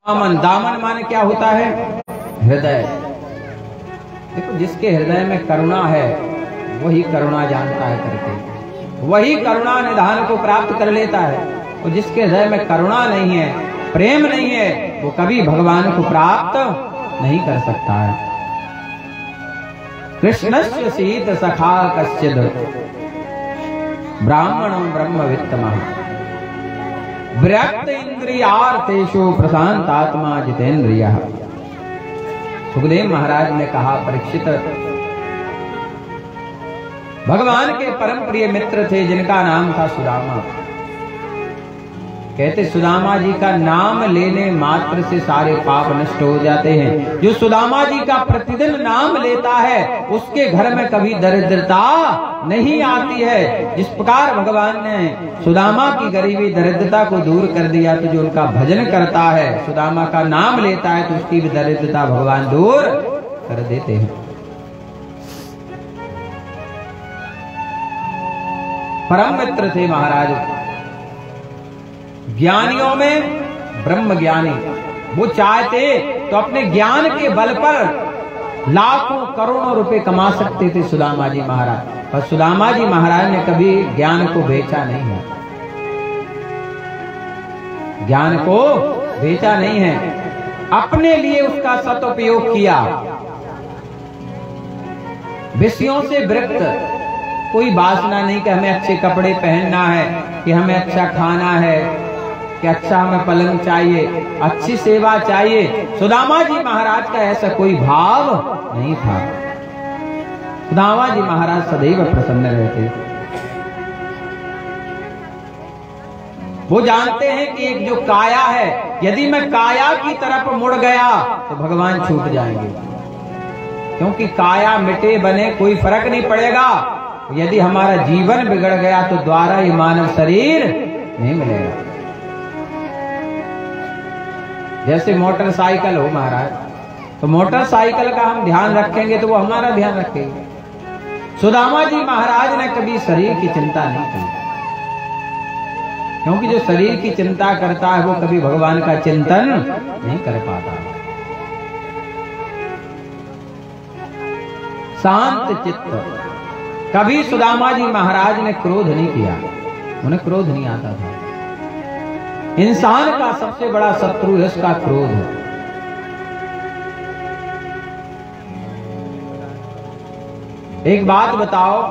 दामन माने क्या होता है? हृदय। देखो, जिसके हृदय में करुणा है वही करुणा जानता है करके, वही करुणा निधान को प्राप्त कर लेता है। और जिसके हृदय में करुणा नहीं है, प्रेम नहीं है, वो कभी भगवान को प्राप्त नहीं कर सकता है। कृष्णस्य शीत सखा कश्चिद ब्राह्मणं ब्रह्मवित्तमः विरक्त इंद्रियार्थेषु प्रशांत आत्मा जितेंद्रियः। सुखदेव महाराज ने कहा, परीक्षित, भगवान के परम प्रिय मित्र थे जिनका नाम था सुदामा। कहते सुदामा जी का नाम लेने मात्र से सारे पाप नष्ट हो जाते हैं। जो सुदामा जी का प्रतिदिन नाम लेता है उसके घर में कभी दरिद्रता नहीं आती है। जिस प्रकार भगवान ने सुदामा की गरीबी दरिद्रता को दूर कर दिया, तो जो उनका भजन करता है, सुदामा का नाम लेता है, तो उसकी भी दरिद्रता भगवान दूर कर देते हैं। परम मित्र थे महाराज। ज्ञानियों में ब्रह्म ज्ञानी, वो चाहते तो अपने ज्ञान के बल पर लाखों करोड़ों रुपए कमा सकते थे सुदामा जी महाराज, पर सुदामा जी महाराज ने कभी ज्ञान को बेचा नहीं है। ज्ञान को बेचा नहीं है, अपने लिए उसका सदुपयोग किया। विषयों से विरक्त, कोई वासना नहीं कि हमें अच्छे कपड़े पहनना है, कि हमें अच्छा खाना है, कि अच्छा हमें पलंग चाहिए, अच्छी सेवा चाहिए। सुदामा जी महाराज का ऐसा कोई भाव नहीं था। सुदामा जी महाराज सदैव प्रसन्न रहते। वो जानते हैं कि एक जो काया है, यदि मैं काया की तरफ मुड़ गया तो भगवान छूट जाएंगे, क्योंकि काया मिटे बने कोई फर्क नहीं पड़ेगा। यदि हमारा जीवन बिगड़ गया तो द्वारा ये मानव शरीर नहीं मिलेगा। जैसे मोटरसाइकिल हो महाराज, तो मोटरसाइकिल का हम ध्यान रखेंगे तो वो हमारा ध्यान रखेंगे। सुदामा जी महाराज ने कभी शरीर की चिंता नहीं की, क्योंकि जो शरीर की चिंता करता है वो कभी भगवान का चिंतन नहीं कर पाता। शांत चित्त। कभी सुदामा जी महाराज ने क्रोध नहीं किया, उन्हें क्रोध नहीं आता था। इंसान का सबसे बड़ा शत्रु है उसका क्रोध। एक बात बताओ,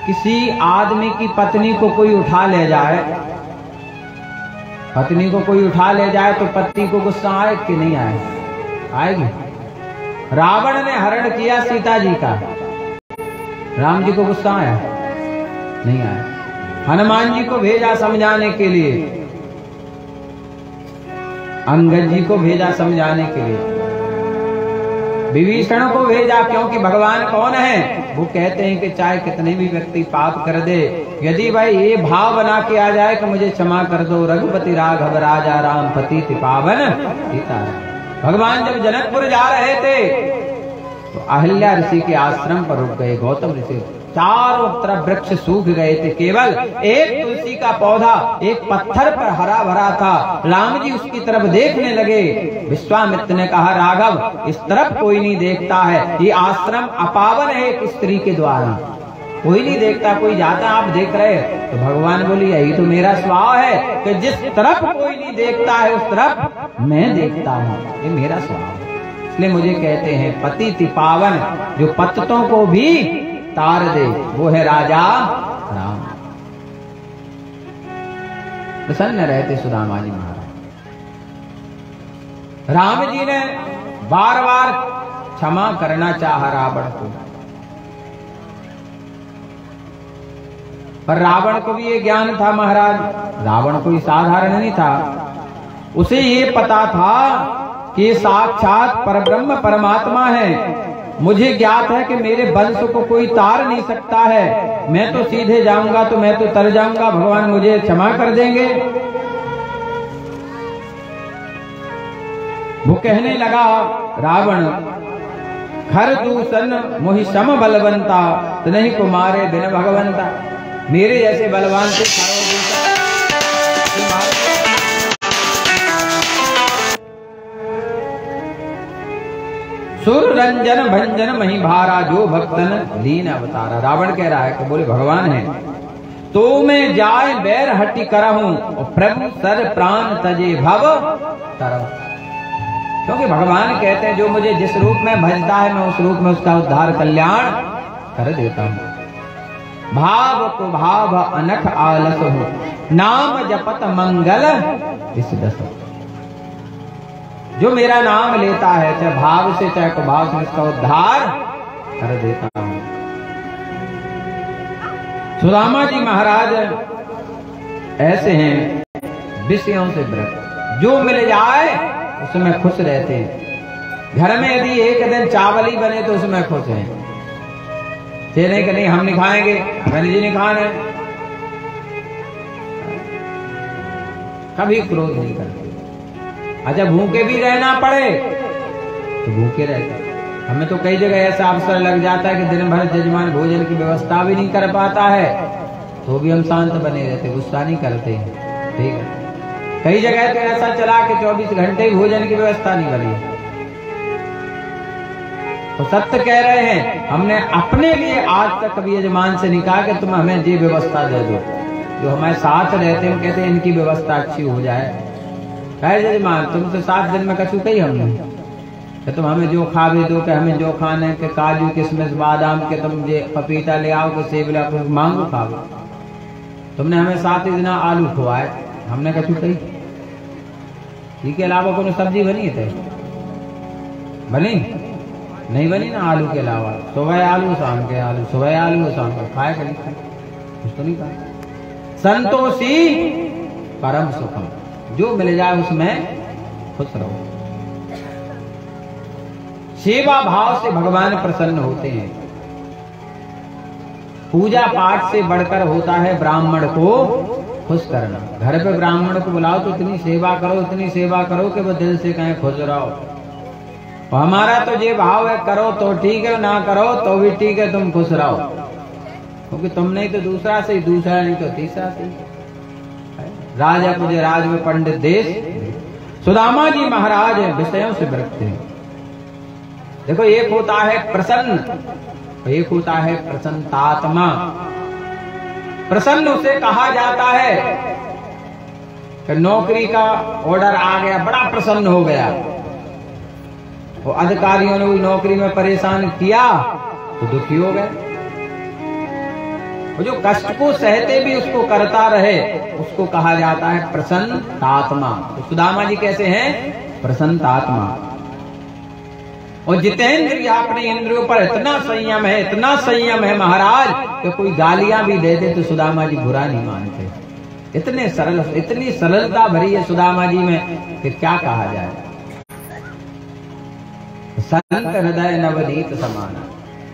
किसी आदमी की पत्नी को कोई उठा ले जाए, पत्नी को कोई उठा ले जाए तो पति को गुस्सा आए कि नहीं आए? आएगी। रावण ने हरण किया सीता जी का, राम जी को गुस्सा आया? नहीं आया। हनुमान जी को भेजा समझाने के लिए, अंगद जी को भेजा समझाने के लिए, विभीषण को भेजा, क्योंकि भगवान कौन है? वो कहते हैं कि चाहे कितने भी व्यक्ति पाप कर दे, यदि भाई ये भाव बना के आ जाए कि मुझे क्षमा कर दो, रघुपति राघव राजा राम पतित पावन सीता। भगवान जब जनकपुर जा रहे थे तो अहिल्या ऋषि के आश्रम पर रुक गए। गौतम ऋषि, चारों तरफ वृक्ष सूख गए थे, केवल एक तुलसी का पौधा एक पत्थर पर हरा भरा था। राम जी उसकी तरफ देखने लगे। विश्वामित्र ने कहा, राघव इस तरफ कोई नहीं देखता है, ये आश्रम अपावन है एक स्त्री के द्वारा, कोई नहीं देखता, कोई जाता आप देख रहे। तो भगवान बोली, यही तो मेरा स्वभाव है कि जिस तरफ कोई नहीं देखता है उस तरफ मैं देखता हूँ, ये मेरा स्वभाव है। इसलिए मुझे कहते हैं पतित पावन, जो पतितों को भी तार दे वो है राजा राम। प्रसन्न रहते सुदामा जी महाराज। राम जी ने बार बार क्षमा करना चाहा रावण को, पर रावण को भी ये ज्ञान था महाराज, रावण कोई साधारण नहीं था। उसे ये पता था कि साक्षात परब्रह्म परमात्मा है। मुझे ज्ञात है कि मेरे वंश को कोई तार नहीं सकता है, मैं तो सीधे जाऊंगा तो मैं तो तर जाऊंगा, भगवान मुझे क्षमा कर देंगे। वो कहने लगा, रावण खर दूषण मोहि सम बलवंता, तो नहीं को मारे बिन भगवंता। मेरे जैसे बलवान से खरो दूषण सुर रंजन भंजन मही भारा, जो भक्तन लीन अवतारा। रावण कह रहा है कि बोले भगवान है तो मैं जाए बैर हटी करहूं, और प्रभु सर प्राण तजे भव तरहूं। क्योंकि भगवान कहते हैं जो मुझे जिस रूप में भजता है मैं उस रूप में उसका उद्धार कल्याण कर देता हूं। भाव को भाव अनख आलस हो, नाम जपत मंगल इस दस। जो मेरा नाम लेता है चाहे भाव से चाहे कुभाव से उसका उद्धार कर देता हूं। सुदामा जी महाराज ऐसे हैं विषयों से व्रत, जो मिल जाए उसमें खुश रहते हैं। घर में यदि एक दिन चावल ही बने तो उसमें खुश हैं। ये नहीं कि नहीं हम नहीं खाएंगे, गणेश जी नहीं खाने, कभी क्रोध नहीं करते। अच्छा भूखे भी रहना पड़े तो भूखे रहते। हमें तो कई जगह ऐसा अवसर लग जाता है कि दिन भर जजमान भोजन की व्यवस्था भी नहीं कर पाता है तो भी हम शांत बने रहते, गुस्सा नहीं करते हैं। ठीक है, कई जगह तो ऐसा चला कि 24 घंटे भोजन की व्यवस्था नहीं बनी। तो सत्य कह रहे हैं, हमने अपने लिए आज तक कभी यजमान से नहीं कहा कि तुम हमें ये व्यवस्था दे दो। जो हमारे साथ रहते हैं कहते हैं इनकी व्यवस्था अच्छी हो जाए। कहे यजमान तुमसे 7 दिन में कछु कही हमने कि तुम हमें जो खा भी दो, कि हमें जो खाने के काजू किशमिश बादाम के, तुम ये पपीता ले आओ कि सेब ले आओ, मांगो खाओ। तुमने हमें 7 दिन आलू खुआए, हमने कछु कही? इसके अलावा कोई सब्जी बनी थे? बनी नहीं बनी ना आलू के अलावा। सुबह आलू शाम के आलू, सुबह आलू शाम का खाए कभी कुछ तो नहीं खाया। संतोषी परम सुखम, जो मिल जाए उसमें खुश रहो। सेवा भाव से भगवान प्रसन्न होते हैं। पूजा पाठ से बढ़कर होता है ब्राह्मण को खुश करना। घर पे ब्राह्मण को बुलाओ तो इतनी सेवा करो, इतनी सेवा करो कि वो दिल से कहें खुश रहो। और हमारा तो ये भाव है, करो तो ठीक है, ना करो तो भी ठीक है, तुम खुश रहो। क्योंकि तुम नहीं तो दूसरा सही, दूसरा नहीं तो तीसरा सही। राजा तुझे राज में पंडित देश। सुदामा जी महाराज विषयों से विरक्त हैं। देखो एक होता है प्रसन्न, एक होता है प्रसन्नात्मा। प्रसन्न उसे कहा जाता है कि नौकरी का ऑर्डर आ गया, बड़ा प्रसन्न हो गया। वो अधिकारियों ने नौकरी में परेशान किया तो दुखी हो गए। वो जो कष्ट को सहते भी उसको करता रहे उसको कहा जाता है प्रसन्नात्मा। तो सुदामा जी कैसे हैं? प्रसन्नात्मा। और जितेंद्र अपने इंद्रियों पर इतना संयम है, इतना संयम है महाराज कि कोई गालियां भी दे दे तो सुदामा जी बुरा नहीं मानते। इतने सरल, इतनी सरलता भरी है सुदामा जी में कि क्या कहा जाए। संत हृदय नवनीत समान,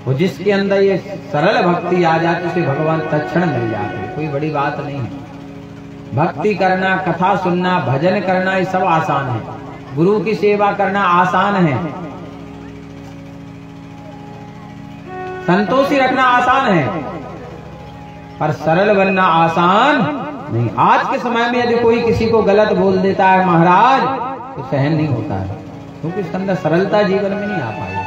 वो जिसके अंदर ये सरल भक्ति आ जाती उसे भगवान तत्क्षण मिल जाते। कोई बड़ी बात नहीं है। भक्ति करना, कथा सुनना, भजन करना ये सब आसान है। गुरु की सेवा करना आसान है। संतोषी रखना आसान है, पर सरल बनना आसान नहीं। आज के समय में यदि कोई किसी को गलत बोल देता है महाराज तो सहन नहीं होता है, क्योंकि इसके अंदर सरलता जीवन में नहीं आ पाई।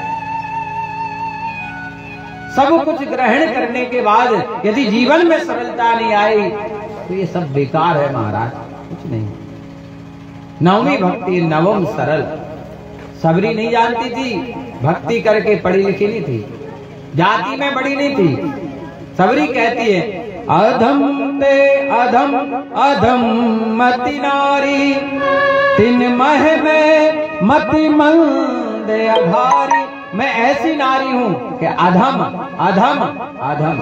सब कुछ ग्रहण करने के बाद यदि जीवन में सरलता नहीं आई तो ये सब बेकार है महाराज, कुछ नहीं। नवमी भक्ति नवम सरल। सबरी नहीं जानती थी, भक्ति करके पढ़ी लिखी नहीं थी, जाति में बड़ी नहीं थी। सबरी कहती है अधम दे अधम अधम मति नारी, तिन मह में मति मंद अघारी। मैं ऐसी नारी हूं कि अधम अधम अधम।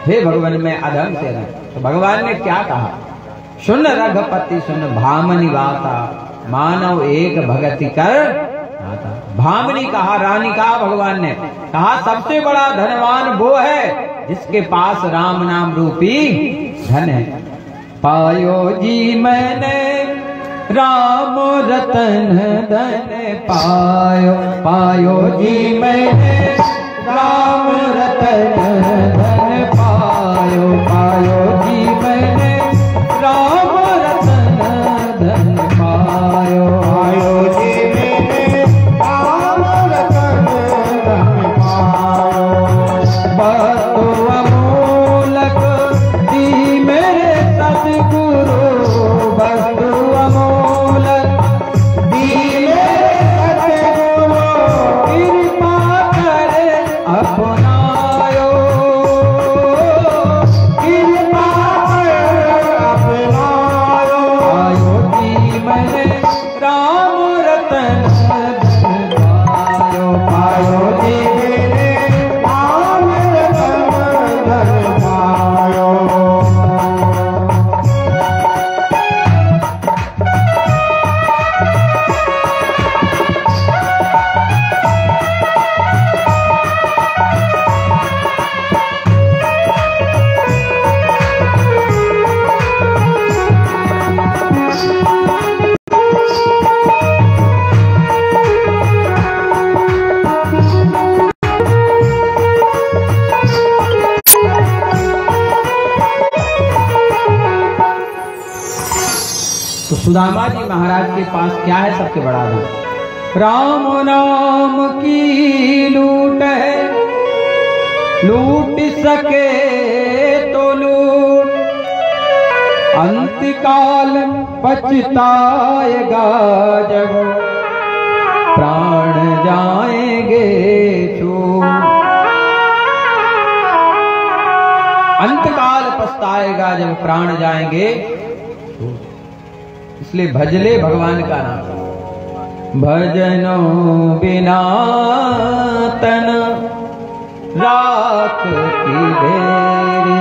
हे भगवान मैं अधम से रह। तो भगवान ने क्या कहा? सुन रघुपति सुन भामनी बाता, मानव एक भगति कर। भामनी कहा, रानी कहा, भगवान ने कहा सबसे बड़ा धनवान वो है जिसके पास राम नाम रूपी धन है। पायो जी मैंने राम रतन धन पायो, पायो जी मैंने राम रतन धन पायो, पायो जी मैंने राम रतन धन पायो, पायो जी मैंने तो सुदामा जी महाराज के पास क्या है सबसे बड़ा धन? राम नाम की लूट है, लूट सके तो लूट, अंतकाल पछताएगा जब प्राण जाएंगे छूट। अंतकाल पछताएगा जब प्राण जाएंगे, इसलिए भजले भगवान का नाम। भजनो बिना तन राख की देरी।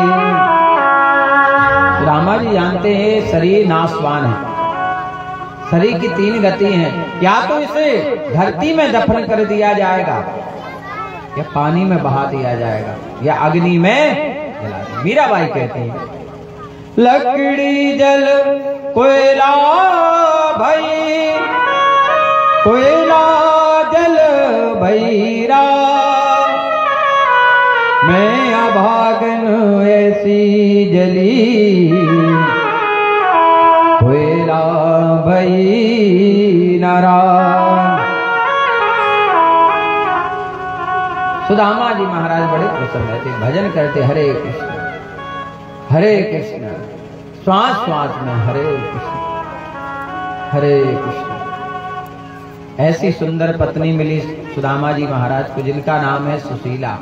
रामा जी जानते हैं शरीर नाशवान है, शरीर की 3 गति हैं। या तो इसे धरती में दफन कर दिया जाएगा, या पानी में बहा दिया जाएगा, या अग्नि में जला दिया। मीराबाई कहती है लकड़ी जल कोयला भई, कोयला जल भैरा, मैं अभागन ऐसी जली, कोयला भई नारा। सुदामा जी महाराज बड़े प्रसन्न रहते, भजन करते हरे कृष्ण हरे कृष्ण, श्वास श्वास में हरे कृष्ण हरे कृष्ण। ऐसी सुंदर पत्नी मिली सुदामा जी महाराज को, जिनका नाम है सुशीला।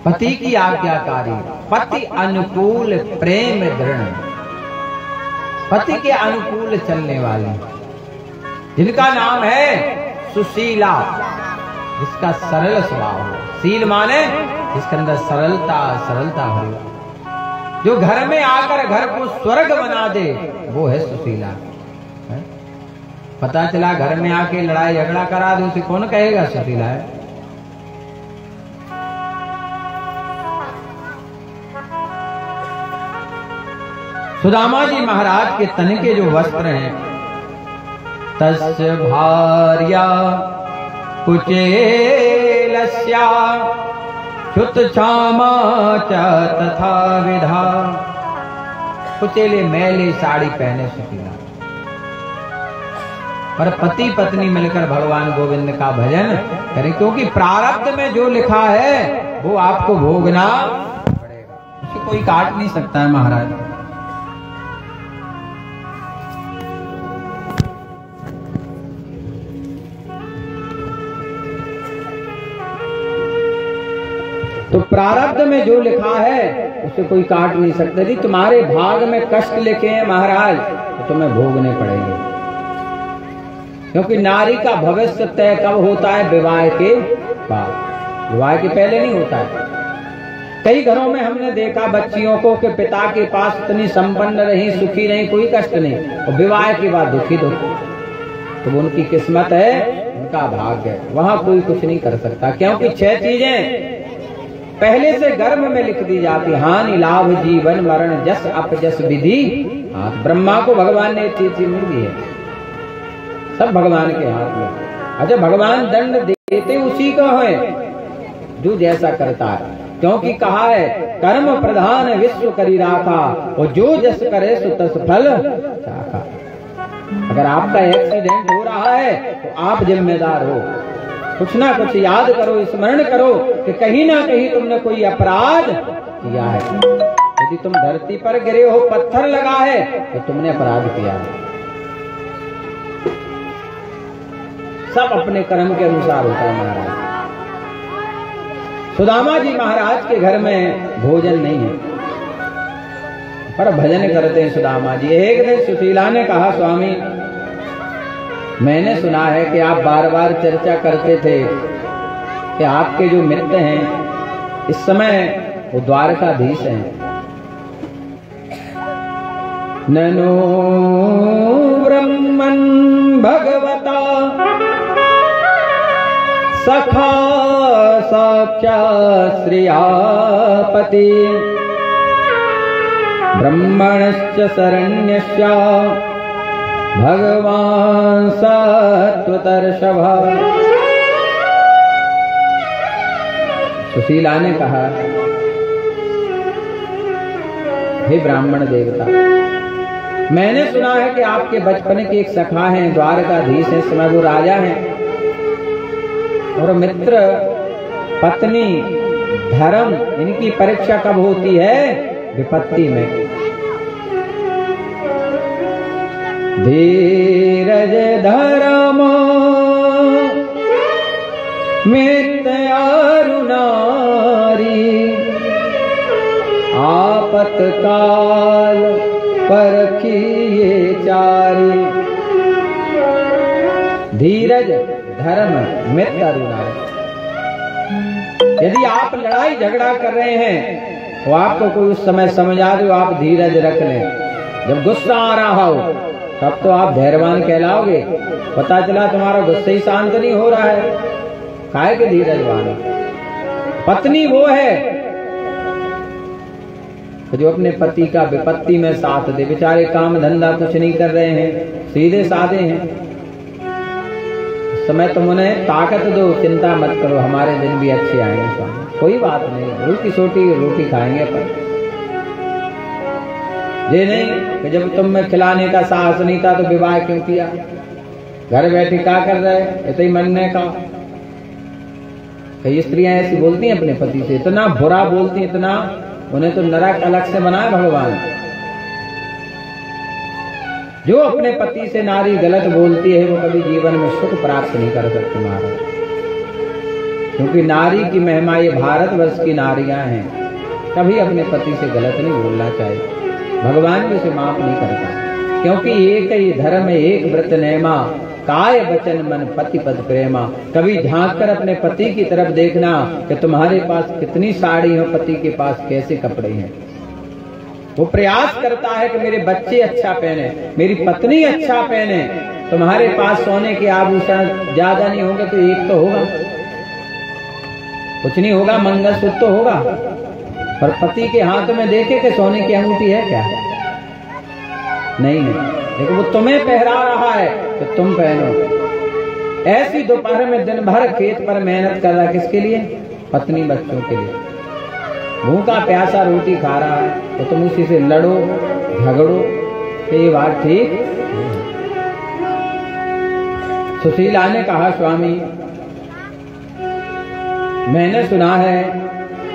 पति की आज्ञाकारी, पति अनुकूल प्रेम दृढ़, पति के अनुकूल चलने वाले, जिनका नाम है सुशीला, जिसका सरल स्वभाव हो। शील माने जिसके अंदर सरलता भरी, जो घर में आकर घर को स्वर्ग बना दे, वो है सुशीला। पता चला घर में आके लड़ाई झगड़ा करा दे, उसे कौन कहेगा सुशीला है? सुदामा जी महाराज के तन के जो वस्त्र हैं, तस्य भार्या कुचेलस्या च्युत क्षामा च तथा विधा। कुचेले मैले साड़ी पहने सुशीला, और पति पत्नी मिलकर भगवान गोविंद का भजन करें, क्योंकि प्रारब्ध में जो लिखा है वो आपको भोगना पड़ेगा, उसे कोई काट नहीं सकता है महाराज। तो प्रारब्ध में जो लिखा है उसे कोई काट नहीं सकता। यदि तुम्हारे भाग में कष्ट लिखे हैं महाराज, तो तुम्हें भोगने पड़ेंगे, क्योंकि नारी का भविष्य तय कब होता है? विवाह के बाद, विवाह के पहले नहीं होता है। कई घरों में हमने देखा बच्चियों को कि पिता के पास इतनी संपन्न रही, सुखी रही, कोई कष्ट नहीं, और विवाह के बाद दुखी। तो वो उनकी किस्मत है, उनका भाग्य है, वहां कोई कुछ नहीं कर सकता, क्योंकि 6 चीजें पहले से गर्भ में लिख दी जाती। हानि लाभ जीवन मरण जस अपजस विधि हाथ। ब्रह्मा को भगवान ने चीज नहीं दी है, सब भगवान के हाथ में। अच्छा, भगवान दंड देते उसी को है जो जैसा करता है, क्योंकि कहा है कर्म प्रधान विश्व करी राखा, और जो जस करे सो तस फल चाखा। अगर आपका एक्सीडेंट हो रहा है तो आप जिम्मेदार हो। कुछ ना कुछ याद करो, स्मरण करो कि कहीं ना कहीं तुमने कोई अपराध किया है। यदि तुम धरती पर गिरे हो, पत्थर लगा है, तो तुमने अपराध किया है। सब अपने कर्म के अनुसार होता है महाराज। सुदामा जी महाराज के घर में भोजन नहीं है, पर भजन करते हैं सुदामा जी। एक दिन सुशीला ने कहा, स्वामी मैंने सुना है कि आप बार बार चर्चा करते थे कि आपके जो मित्र हैं इस समय वो द्वारकाधीश हैं। ननो ब्रह्मन् भगवता सखा साक्षात् श्रियापति, ब्रह्मणश्च शरण्यस्य भगवान सत्वतर्षभ। सुशीला ने कहा, हे ब्राह्मण देवता, मैंने सुना है कि आपके बचपन के एक सखा हैं, द्वारकाधीश हैं, समय वो राजा हैं, और मित्र पत्नी धर्म इनकी परीक्षा कब होती है? विपत्ति में। धीरज धर्म मित्र अरु नारी, आपतकाल परखिए चारी। धीरज धर्म मित्र अरु नारी। यदि आप लड़ाई झगड़ा कर रहे हैं तो आपको कोई उस समय समझा दो, आप धीरज रख लें। जब गुस्सा आ रहा हो तब तो आप धैर्यवान कहलाओगे। पता चला तुम्हारा गुस्सा ही शांत नहीं हो रहा है, काहे के धीरजवान। पत्नी वो है जो अपने पति का विपत्ति में साथ दे। बेचारे काम धंधा कुछ नहीं कर रहे हैं, सीधे साधे हैं। समय तुम उन्हें ताकत दो, चिंता मत करो, हमारे दिन भी अच्छे आएंगे स्वामी, कोई बात नहीं, रोटी छोटी रोटी खाएंगे अपन। ये नहीं कि जब तुम में खिलाने का साहस नहीं था तो विवाह क्यों किया? घर बैठे क्या कर रहे? इतना ही मनने का। कई स्त्रियां ऐसी बोलती हैं अपने पति से, इतना बुरा बोलती हैं, इतना, उन्हें तो नरक अलग से बनाए भगवान। जो अपने पति से नारी गलत बोलती है वो कभी जीवन में सुख प्राप्त नहीं कर सकती महाराज, क्योंकि नारी की महिमा, ये भारतवर्ष की नारियां हैं, कभी अपने पति से गलत नहीं बोलना चाहिए। भगवान भी उसे माफ नहीं करता, क्योंकि एक ही धर्म एक व्रत नेमा, काय वचन मन पति पद प्रेमा। कभी झांक कर अपने पति की तरफ देखना कि तुम्हारे पास कितनी साड़ी हो, पति के पास कैसे कपड़े हैं। वो प्रयास करता है कि मेरे बच्चे अच्छा पहने, मेरी पत्नी अच्छा पहने। तुम्हारे पास सोने के आभूषण ज्यादा नहीं होंगे तो एक तो होगा, कुछ नहीं होगा, मंगलसूत्र तो होगा, पर पति के हाथ में देखे कि सोने की अंगूठी है क्या? नहीं नहीं, लेकिन वो तुम्हें पहरा रहा है तो तुम पहनो। ऐसी दोपहर में दिन भर खेत पर मेहनत कर रहा, किसके लिए? पत्नी बच्चों के लिए। भूखा प्यासा रोटी खा रहा है तो तुम उसी से लड़ो झगड़ो, तो ये बात ठीक? सुशीला ने कहा, स्वामी मैंने सुना है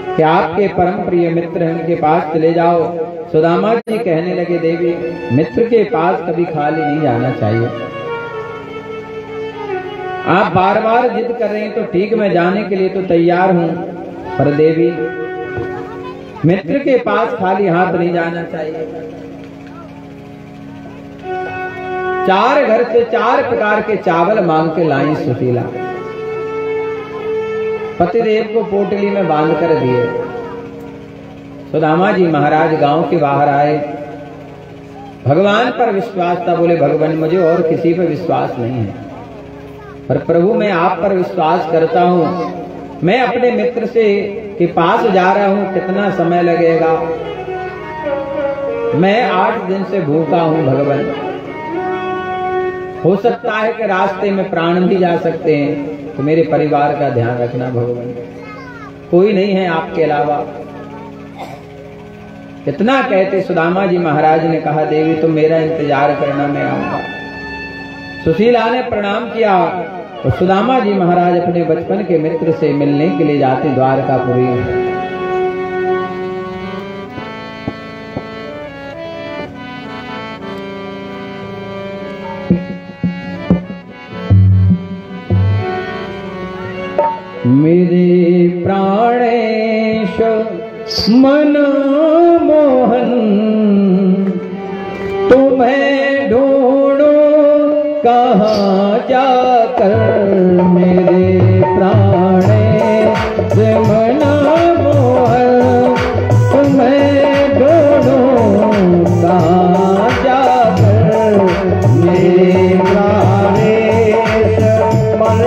कि आपके परम प्रिय मित्र हैं, उनके पास चले जाओ। सुदामा जी कहने लगे, देवी मित्र के पास कभी खाली नहीं जाना चाहिए। आप बार बार जिद कर रही हैं तो ठीक, मैं जाने के लिए तो तैयार हूं, पर देवी मित्र के पास खाली हाथ नहीं जाना चाहिए। 4 घर से 4 प्रकार के चावल मांग के लाई सुशीला, पतिदेव को पोटली में बांध कर दिए। सुदामा जी महाराज गांव के बाहर आए, भगवान पर विश्वास था, बोले भगवान मुझे और किसी पर विश्वास नहीं है, पर प्रभु मैं आप पर विश्वास करता हूं। मैं अपने मित्र से के पास जा रहा हूं, कितना समय लगेगा? मैं 8 दिन से भूखा हूं भगवान, हो सकता है कि रास्ते में प्राण भी जा सकते हैं, तो मेरे परिवार का ध्यान रखना भगवान, कोई नहीं है आपके अलावा। इतना कहते सुदामा जी महाराज ने कहा, देवी तुम मेरा इंतजार करना, मैं आऊंगा। सुशीला ने प्रणाम किया और सुदामा जी महाराज अपने बचपन के मित्र से मिलने के लिए जाते द्वारकापुरी। मेरे प्राणेश मन मोहन, तुम्हें ढूंढो कहाँ जाकर। मेरे प्राणेश मन मोहन, तुम्हें ढूंढो कहाँ जाकर। मेरे प्राणेश मन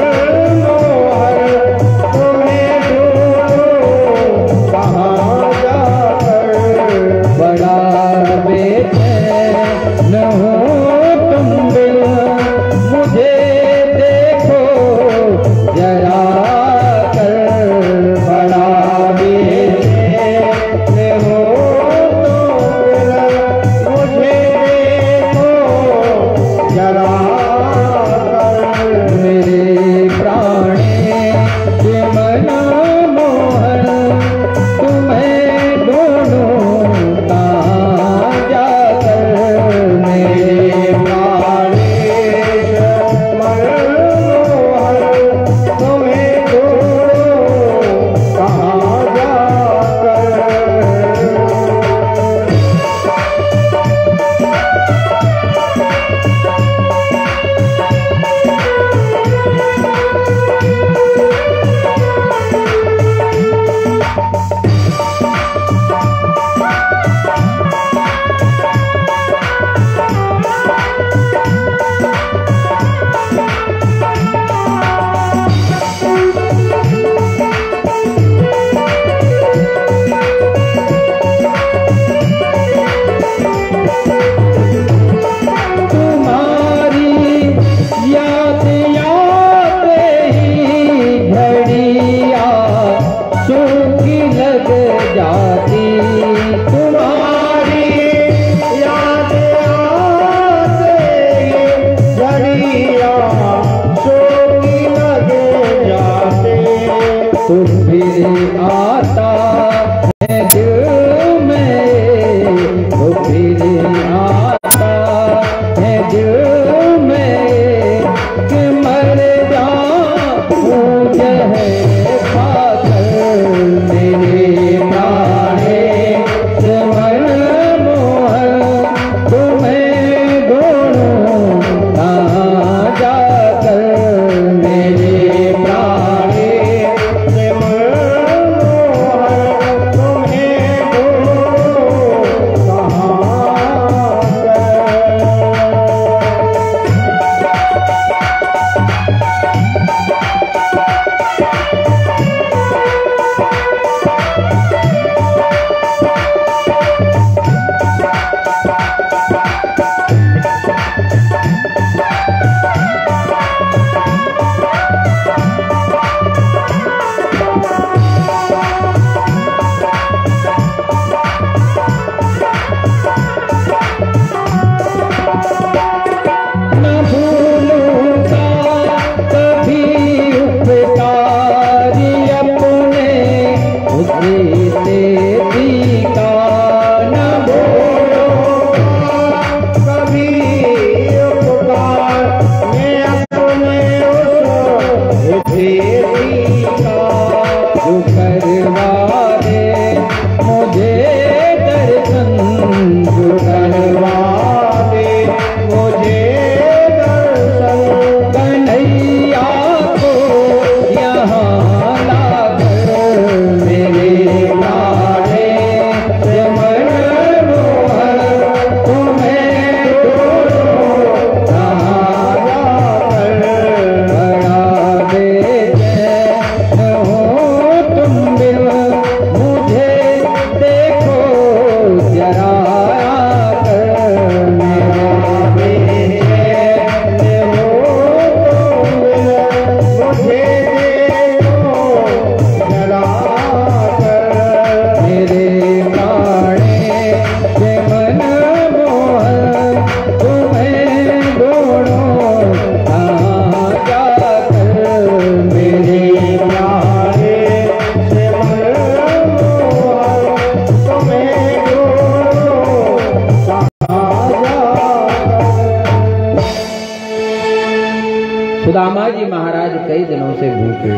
सुदामा जी महाराज कई दिनों से भूखे।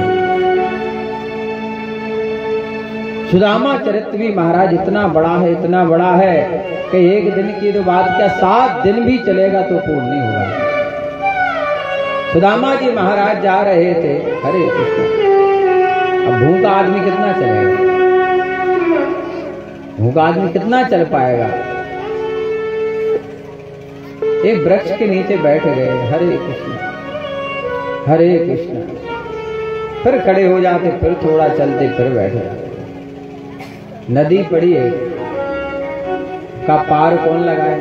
सुदामा चरित्र भी महाराज इतना बड़ा है कि एक दिन की तो बात क्या 7 दिन भी चलेगा तो पूर्ण नहीं होगा। सुदामा जी महाराज जा रहे थे, हरे कृष्ण। अब भूखा आदमी कितना चलेगा, भूखा आदमी कितना चल पाएगा। एक वृक्ष के नीचे बैठ गए, हरे कृष्ण हरे कृष्ण। फिर खड़े हो जाते, फिर थोड़ा चलते, फिर बैठ जाते। नदी पड़ी है, का पार कौन लगाए।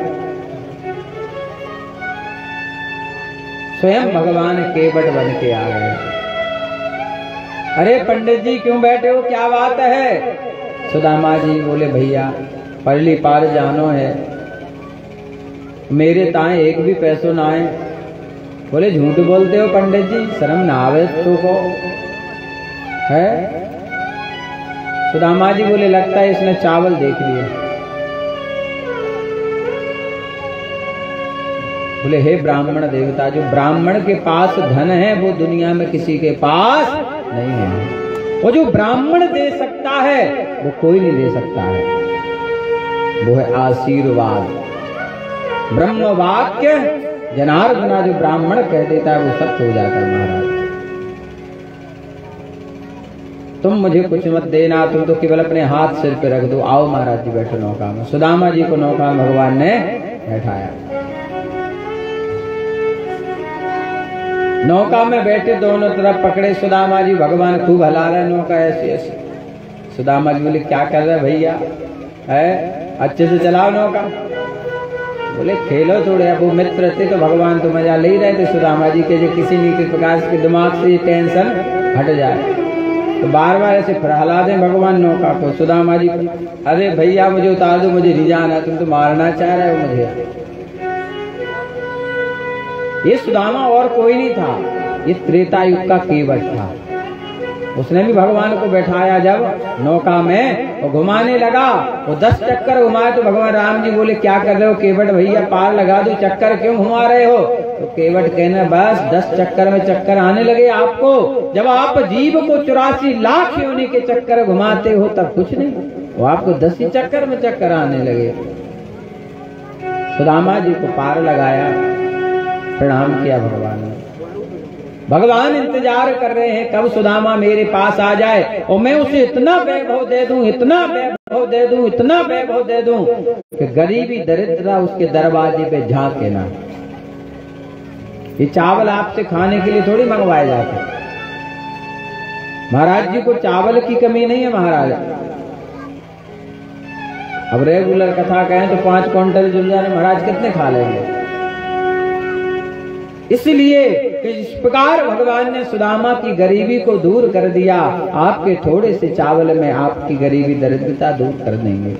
स्वयं भगवान केवट बन के आ गए। अरे पंडित जी क्यों बैठे हो, क्या बात है। सुदामा जी बोले भैया परली पार जानो है, मेरे ताए एक भी पैसों ना आए। बोले झूठ बोलते हो पंडित जी, शर्म ना आवे तो को है। सुदामा जी बोले लगता है इसने चावल देख लिए। बोले हे ब्राह्मण देवता, जो ब्राह्मण के पास धन है वो दुनिया में किसी के पास नहीं है। वो जो ब्राह्मण दे सकता है वो कोई नहीं दे सकता है, वो है आशीर्वाद। ब्रह्म वाक्य जनार्दना जो ब्राह्मण कह देता है वो सत्य हो जाता है। महाराज तुम मुझे कुछ मत देना, तुम तो केवल अपने हाथ सिर पे रख दो। आओ महाराज जी बैठो नौका में। सुदामा जी को नौका में भगवान ने बैठाया। नौका में बैठे, दोनों तरफ पकड़े सुदामा जी। भगवान खूब हला रहे नौका ऐसे ऐसे। सुदामा जी बोले क्या कर रहे भैया, है अच्छे से चलाओ नौका। बोले खेलो थोड़े। अब वो मित्र थे तो भगवान तो मजा ले ही रहे थे सुदामा जी के, जो किसी न किसी प्रकार के दिमाग से टेंशन हट जाए तो बार बार ऐसे फरहला दें भगवान नौका को। सुदामा जी अरे भैया मुझे उतार दो, मुझे नहीं जाना, तुम तो मारना चाह रहे हो मुझे। ये सुदामा और कोई नहीं था, ये त्रेता युग का केवट था। उसने भी भगवान को बैठाया जब नौका में, वो घुमाने लगा। वो 10 चक्कर घुमाए तो भगवान राम जी बोले क्या कर रहे हो केवट भैया, पार लगा दो, चक्कर क्यों घुमा रहे हो। तो केवट कहना बस 10 चक्कर में चक्कर आने लगे आपको। जब आप जीव को 84 लाख योनि के चक्कर घुमाते हो तब कुछ नहीं, वो आपको 10 ही चक्कर में चक्कर आने लगे। सुदामा जी को पार लगाया, प्रणाम किया भगवान ने। भगवान इंतजार कर रहे हैं कब सुदामा मेरे पास आ जाए और मैं उसे इतना वैभव दे दूं, इतना वैभव दे दूं, इतना वैभव दे दूं कि गरीबी दरिद्रता उसके दरवाजे पे झांके ना। ये चावल आपसे खाने के लिए थोड़ी मंगवाए जाते। महाराज जी को चावल की कमी नहीं है महाराज। अब रेगुलर कथा कहें तो 5 क्विंटल जुल जाने महाराज कितने खा लेंगे। इसलिए इस प्रकार भगवान ने सुदामा की गरीबी को दूर कर दिया। आपके थोड़े से चावल में आपकी गरीबी दरिद्रता दूर कर देंगे।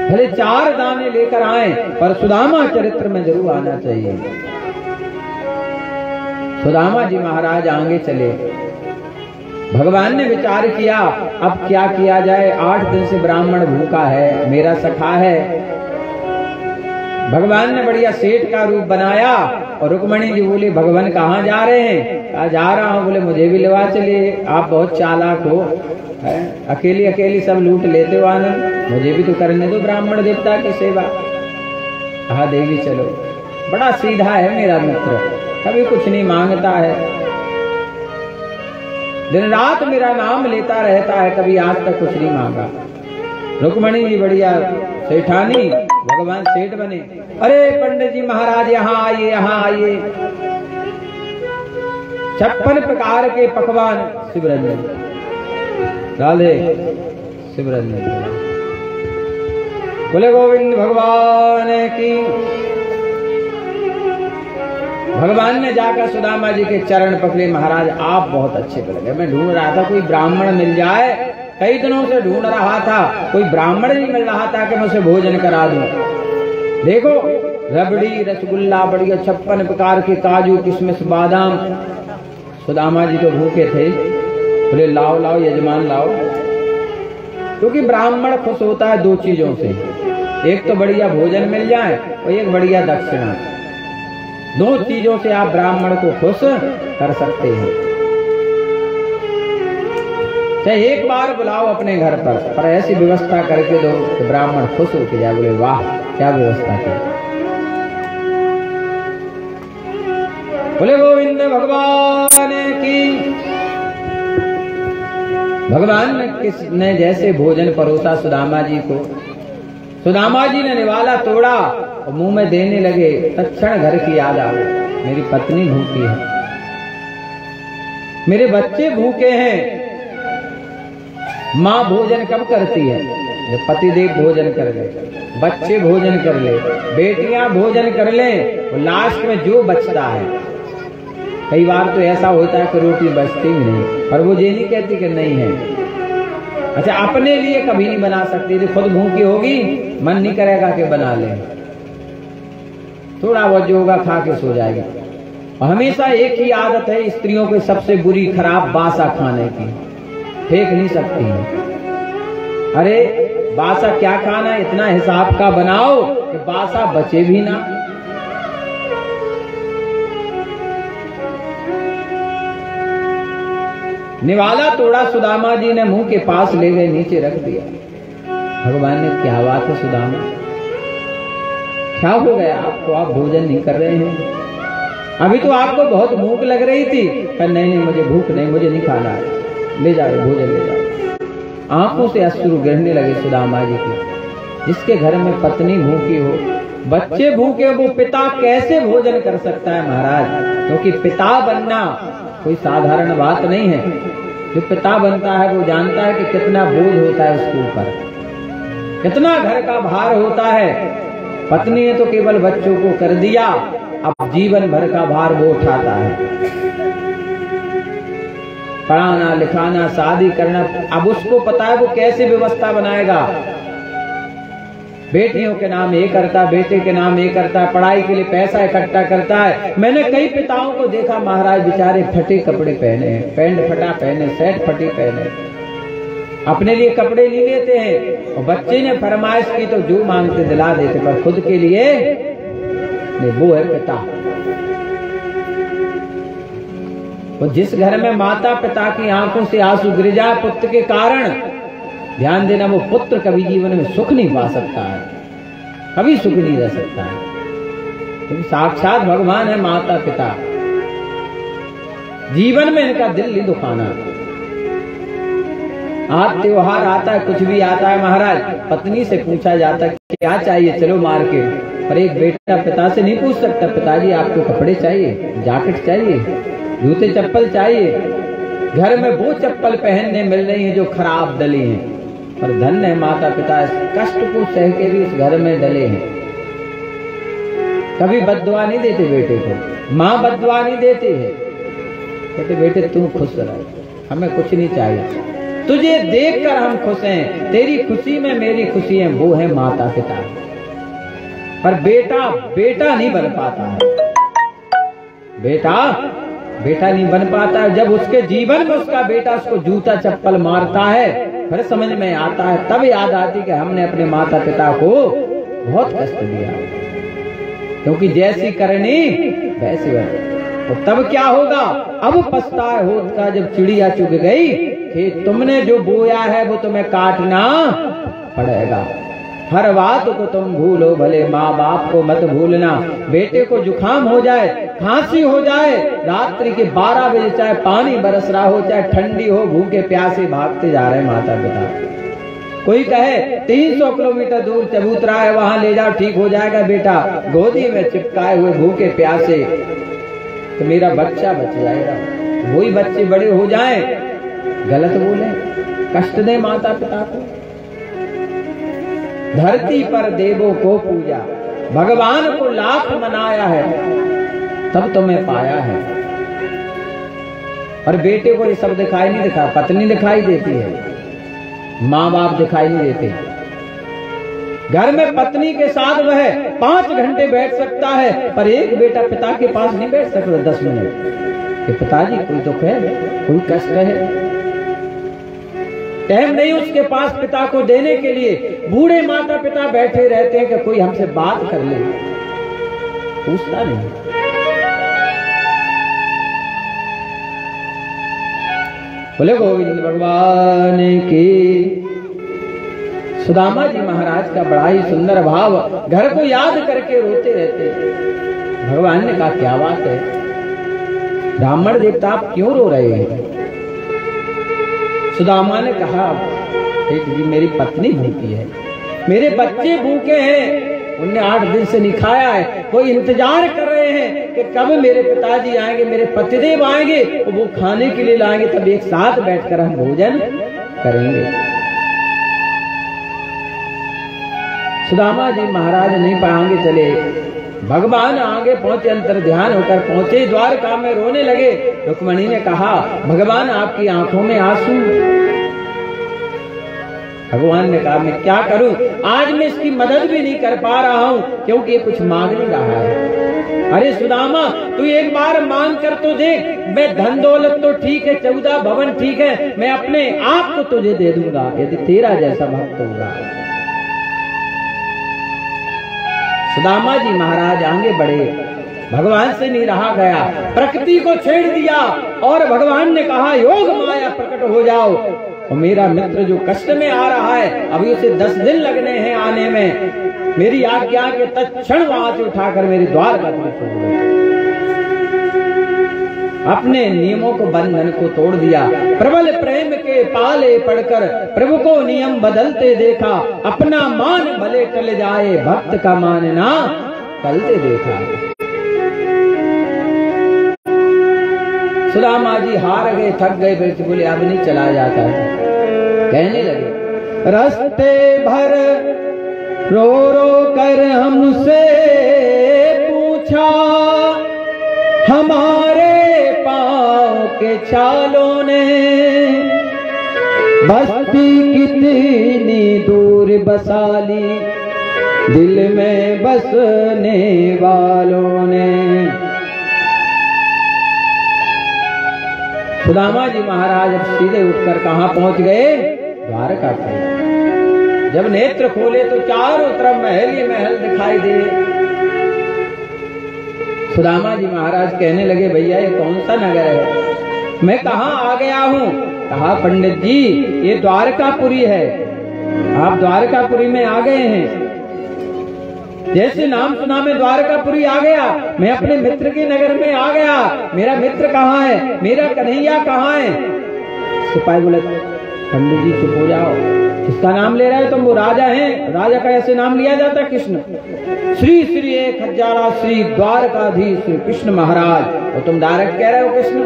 भले 4 दाने लेकर आए पर सुदामा चरित्र में जरूर आना चाहिए। सुदामा जी महाराज आगे चले। भगवान ने विचार किया अब क्या किया जाए। 8 दिन से ब्राह्मण भूखा है, मेरा सखा है। भगवान ने बढ़िया सेठ का रूप बनाया और रुक्मणी जी बोली भगवान कहाँ जा रहे हैं। कहा जा रहा हूँ। बोले मुझे भी लेवा चलिए, आप बहुत चालाक हो, अकेली अकेली सब लूट लेते हो आनंद, मुझे भी तो करने दो ब्राह्मण देवता की सेवा। कहा देवी चलो। बड़ा सीधा है मेरा मित्र, कभी कुछ नहीं मांगता है, दिन रात मेरा नाम लेता रहता है, कभी आज तक कुछ नहीं मांगा। रुक्मणी जी बढ़िया सेठानी, भगवान सेठ बने। अरे पंडित जी महाराज यहाँ आइए, यहाँ आइए। 56 प्रकार के पकवान शिवरंजन राधे शिवरंजन बोले गोविंद भगवान की। भगवान ने जाकर सुदामा जी के चरण पकड़े। महाराज आप बहुत अच्छे लगे, मैं ढूंढ रहा था कोई ब्राह्मण मिल जाए, कई दिनों से ढूंढ रहा था, कोई ब्राह्मण नहीं मिल रहा था कि मैं उसे भोजन करा दूं। देखो रबड़ी रसगुल्ला बढ़िया 56 प्रकार के काजू किशमिश बादाम। सुदामा जी तो भूखे थे, बोले लाओ लाओ यजमान लाओ। क्योंकि ब्राह्मण खुश होता है 2 चीजों से, एक तो बढ़िया भोजन मिल जाए और एक बढ़िया दक्षिणा। दो चीजों से आप ब्राह्मण को खुश कर सकते हैं। चाहे एक बार बुलाओ अपने घर पर ऐसी व्यवस्था करके दो कि ब्राह्मण खुश होके जाए, बोले वाह क्या व्यवस्था की। बोले गोविंद भगवान की। भगवान ने जैसे भोजन परोसा सुदामा जी को, सुदामा जी ने निवाला तोड़ा और मुंह में देने लगे, तत्क्षण घर की याद आ गई। मेरी पत्नी भूखी है, मेरे बच्चे भूखे हैं। माँ भोजन कब करती है? जब पतिदेव भोजन कर ले, बच्चे भोजन कर ले, बेटियां भोजन कर ले, और लास्ट में जो बचता है, कई बार तो ऐसा होता है कि रोटी बचती भी नहीं, और वो ये नहीं कहती कि नहीं है। अच्छा, अपने लिए कभी नहीं बना सकती, तो खुद भूखी होगी, मन नहीं करेगा कि बना ले, थोड़ा बहुत जो होगा खा के सो जाएगी। और हमेशा एक ही आदत है स्त्रियों की, सबसे बुरी खराब बासा खाने की, फेंक नहीं सकती है। अरे बासा क्या खाना, इतना हिसाब का बनाओ कि बासा बचे भी ना। निवाला तोड़ा सुदामा जी ने मुंह के पास ले गए, नीचे रख दिया। भगवान ने, क्या बात है सुदामा, क्या हो गया आपको, आप भोजन नहीं कर रहे हैं? अभी तो आपको बहुत भूख लग रही थी। पर नहीं मुझे भूख नहीं, मुझे नहीं खाना है, ले जाओ भोजन ले जाओ। आंखों से अश्रु गिरने लगे सुदामा जी की। जिसके घर में पत्नी भूखी हो, बच्चे भूखे, वो पिता कैसे भोजन कर सकता है महाराज? क्योंकि पिता बनना कोई साधारण बात नहीं है। जो पिता बनता है वो जानता है कि कितना बोझ होता है उसके ऊपर, कितना घर का भार होता है। पत्नी ने तो केवल बच्चों को कर दिया, अब जीवन भर का भार वो उठाता है। पढ़ाना लिखाना, शादी करना, अब उसको पता है वो कैसे व्यवस्था बनाएगा। बेटियों के नाम ये करता, बेटे के नाम ये करता, पढ़ाई के लिए पैसा इकट्ठा करता है। मैंने कई पिताओं को देखा महाराज, बेचारे फटे कपड़े पहने, पैंट फटा पहने, शर्ट फटी पहने, अपने लिए कपड़े नहीं लेते हैं, और बच्चे ने फरमाइश की तो जो मांगते दिला देते, पर खुद के लिए नहीं। वो है पिता। तो जिस घर में माता पिता की आंखों से आंसू गिर जाए पुत्र के कारण, ध्यान देना वो पुत्र कभी जीवन में सुख नहीं पा सकता है, कभी सुख नहीं रह सकता है। क्योंकि साक्षात भगवान है माता पिता। जीवन में इनका दिल नहीं दुखाना। आज त्योहार आता है, कुछ भी आता है महाराज, पत्नी से पूछा जाता है क्या चाहिए, चलो मार्केट। पर एक बेटा पिता से नहीं पूछ सकता, पिताजी आपको कपड़े चाहिए, जैकेट चाहिए, जूते चप्पल चाहिए। घर में वो चप्पल पहनने मिल रही हैं जो खराब डली हैं। पर धन्य है माता पिता, इस कष्ट को सह के भी इस घर में डले हैं। कभी बद्दुआ नहीं देते बेटे को, माँ बद्दुआ नहीं देती है, कहते बेटे तू खुश रह, हमें कुछ नहीं चाहिए, तुझे देखकर हम खुश हैं, तेरी खुशी में मेरी खुशी है, वो है माता पिता। पर बेटा बेटा नहीं बन पाता है, बेटा नहीं बन पाता है। जब उसके जीवन में उसका बेटा उसको जूता चप्पल मारता है, फिर समझ में आता है, तब याद आती कि हमने अपने माता पिता को बहुत कष्ट दिया, क्योंकि जैसी करनी वैसी बनी। तो तब क्या होगा? अब पछताए होत का जब चिड़िया चुग गई कि तुमने जो बोया है वो तुम्हें काटना पड़ेगा। हर बात को तुम भूलो, भले माँ बाप को मत भूलना। बेटे को जुकाम हो जाए, खांसी हो जाए, रात्रि के 12 बजे चाहे पानी बरस रहा हो, चाहे ठंडी हो, भूखे प्यासे भागते जा रहे माता पिता। कोई कहे 300 किलोमीटर दूर चबूतरा है, वहां ले जाओ ठीक हो जाएगा बेटा, गोदी में चिपकाए हुए भूखे प्यासे, तो मेरा बच्चा बच जाएगा। वही बच्चे बड़े हो जाएं, गलत बोले, कष्ट दे माता पिता को। धरती पर देवों को पूजा, भगवान को लाख मनाया है, तब तुम्हें पाया है। और बेटे को ये सब दिखाई नहीं देता, पत्नी दिखाई देती है, माँ बाप दिखाई नहीं देते। घर में पत्नी के साथ वह 5 घंटे बैठ सकता है, पर एक बेटा पिता के पास नहीं बैठ सकता 10 मिनट कि पिताजी कोई दुख है, कोई कष्ट है। टाइम नहीं उसके पास पिता को देने के लिए। बूढ़े माता पिता बैठे रहते हैं कि कोई हमसे बात कर ले, पूछता नहीं। बोले गोविंद भगवान की। सुदामा जी महाराज का बड़ा ही सुंदर भाव, घर को याद करके रोते रहते। भगवान ने कहा क्या बात है ब्राह्मण देवता, आप क्यों रो रहे हैं? सुदामा ने कहा जी मेरी पत्नी भूखी है, मेरे बच्चे भूखे हैं, उनने 8 दिन से नहीं खाया है, वो इंतजार कर रहे हैं कि कब मेरे पिताजी आएंगे, मेरे पतिदेव आएंगे, वो खाने के लिए लाएंगे, तब एक साथ बैठकर हम भोजन करेंगे। सुदामा जी महाराज नहीं पाएंगे चले, भगवान आगे पहुंचे, अंतर ध्यान होकर पहुंचे द्वारका में, रोने लगे। रुक्मणी ने कहा भगवान आपकी आंखों में आंसू। भगवान ने कहा मैं क्या करूं, आज मैं इसकी मदद भी नहीं कर पा रहा हूं क्योंकि ये कुछ मांग नहीं रहा है। अरे सुदामा तू एक बार मांग कर तो देख, मैं धन दौलत तो ठीक है, 14 भवन ठीक है, मैं अपने आप को तुझे दे दूंगा यदि तेरा जैसा भक्त होगा। सुदामा जी महाराज आगे बढ़े, भगवान से नहीं रहा गया, प्रकृति को छेड़ दिया और भगवान ने कहा योग माया प्रकट हो जाओ, और मेरा मित्र जो कष्ट में आ रहा है अभी उसे 10 दिन लगने हैं आने में, मेरी आज्ञा के तत्क्षण वहां से उठाकर मेरे द्वार का छोड़ दिया। अपने नियमों को बंधन को तोड़ दिया, प्रबल प्रेम के पाले पड़कर प्रभु को नियम बदलते देखा, अपना मान भले टल जाए भक्त का मानना टलते देखा। सुदामा जी हार गए, थक गए, बेटे बोले अब नहीं चला जाता है। कहने लगे रास्ते भर रो रो कर हमसे पूछा, हमारे पाँव के छालों ने बस्ती कितनी दूर बसा ली, दिल में बसने वालों ने। सुदामा जी महाराज अब सीधे उठकर कहां पहुंच गए? द्वारका पर। जब नेत्र खोले तो चारों तरफ महल ही महल दिखाई दे। सुदामा जी महाराज कहने लगे भैया ये कौन सा नगर है, मैं कहां आ गया हूं? कहा पंडित जी ये द्वारकापुरी है, आप द्वारकापुरी में आ गए हैं। जैसे नाम सुना मैं द्वारकापुरी आ गया, मैं अपने मित्र के नगर में आ गया। मेरा मित्र कहाँ है, मेरा कन्हैया कहाँ है? सिपाही बोले पंडित जी चुप हो जाओ, किसका नाम ले रहा है तुम? वो राजा हैं, राजा का ऐसे नाम लिया जाता है कृष्ण। श्री श्री 1000 श्री द्वारकाधीश श्री कृष्ण महाराज, और तुम डायरेक्ट कह रहे हो कृष्ण?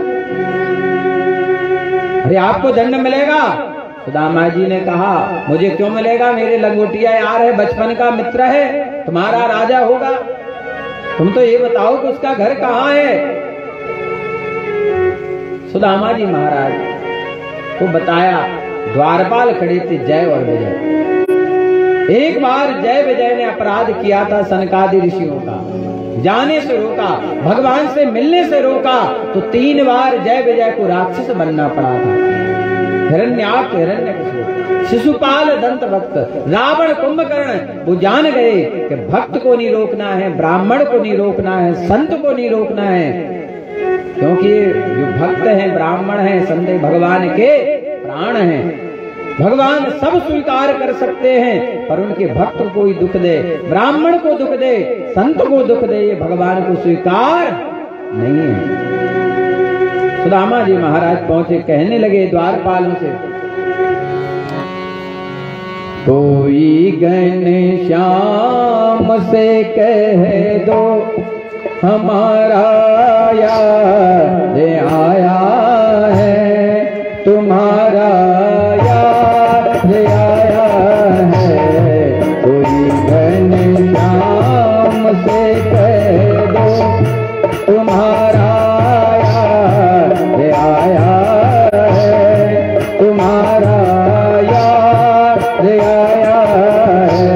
अरे आपको दंड मिलेगा। सुदामा जी ने कहा मुझे क्यों मिलेगा, मेरे लंगोटिया यार है, बचपन का मित्र है, तुम्हारा राजा होगा। तुम तो ये बताओ कि उसका घर कहाँ है? सुदामा जी महाराज को बताया, द्वारपाल खड़े थे जय और विजय। एक बार जय विजय ने अपराध किया था सनकादि ऋषियों का, जाने से रोका, भगवान से मिलने से रोका, तो 3 बार जय विजय को राक्षस बनना पड़ा था। हिरण्याक्ष, हिरण्यकशिपु, शिशुपाल, दंत भक्त, रावण, कुंभकर्ण, वो जान गए कि भक्त को नहीं रोकना है, ब्राह्मण को नहीं रोकना है, संत को नहीं रोकना है, क्योंकि जो भक्त हैं, ब्राह्मण हैं, संत भगवान के प्राण हैं। भगवान सब स्वीकार कर सकते हैं, पर उनके भक्त को कोई दुख दे, ब्राह्मण को दुख दे, संत को दुख दे, ये भगवान को स्वीकार नहीं है। सुदामा जी महाराज पहुंचे, कहने लगे द्वारपालों से, कोई घनश्याम से कह दो हमारा याद आया है, तुम्हारा याद आया है। कोई घनश्याम से कह दो तुम्हारा याद आया है, तुम्हारा याद आया है।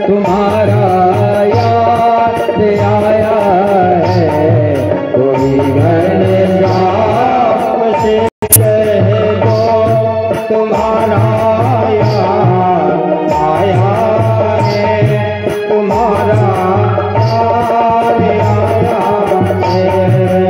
तुम्हारा याद आया है, कोई घनश्याम से कह दो तुम्हारा याद आया है, तुम्हारा याद आया है।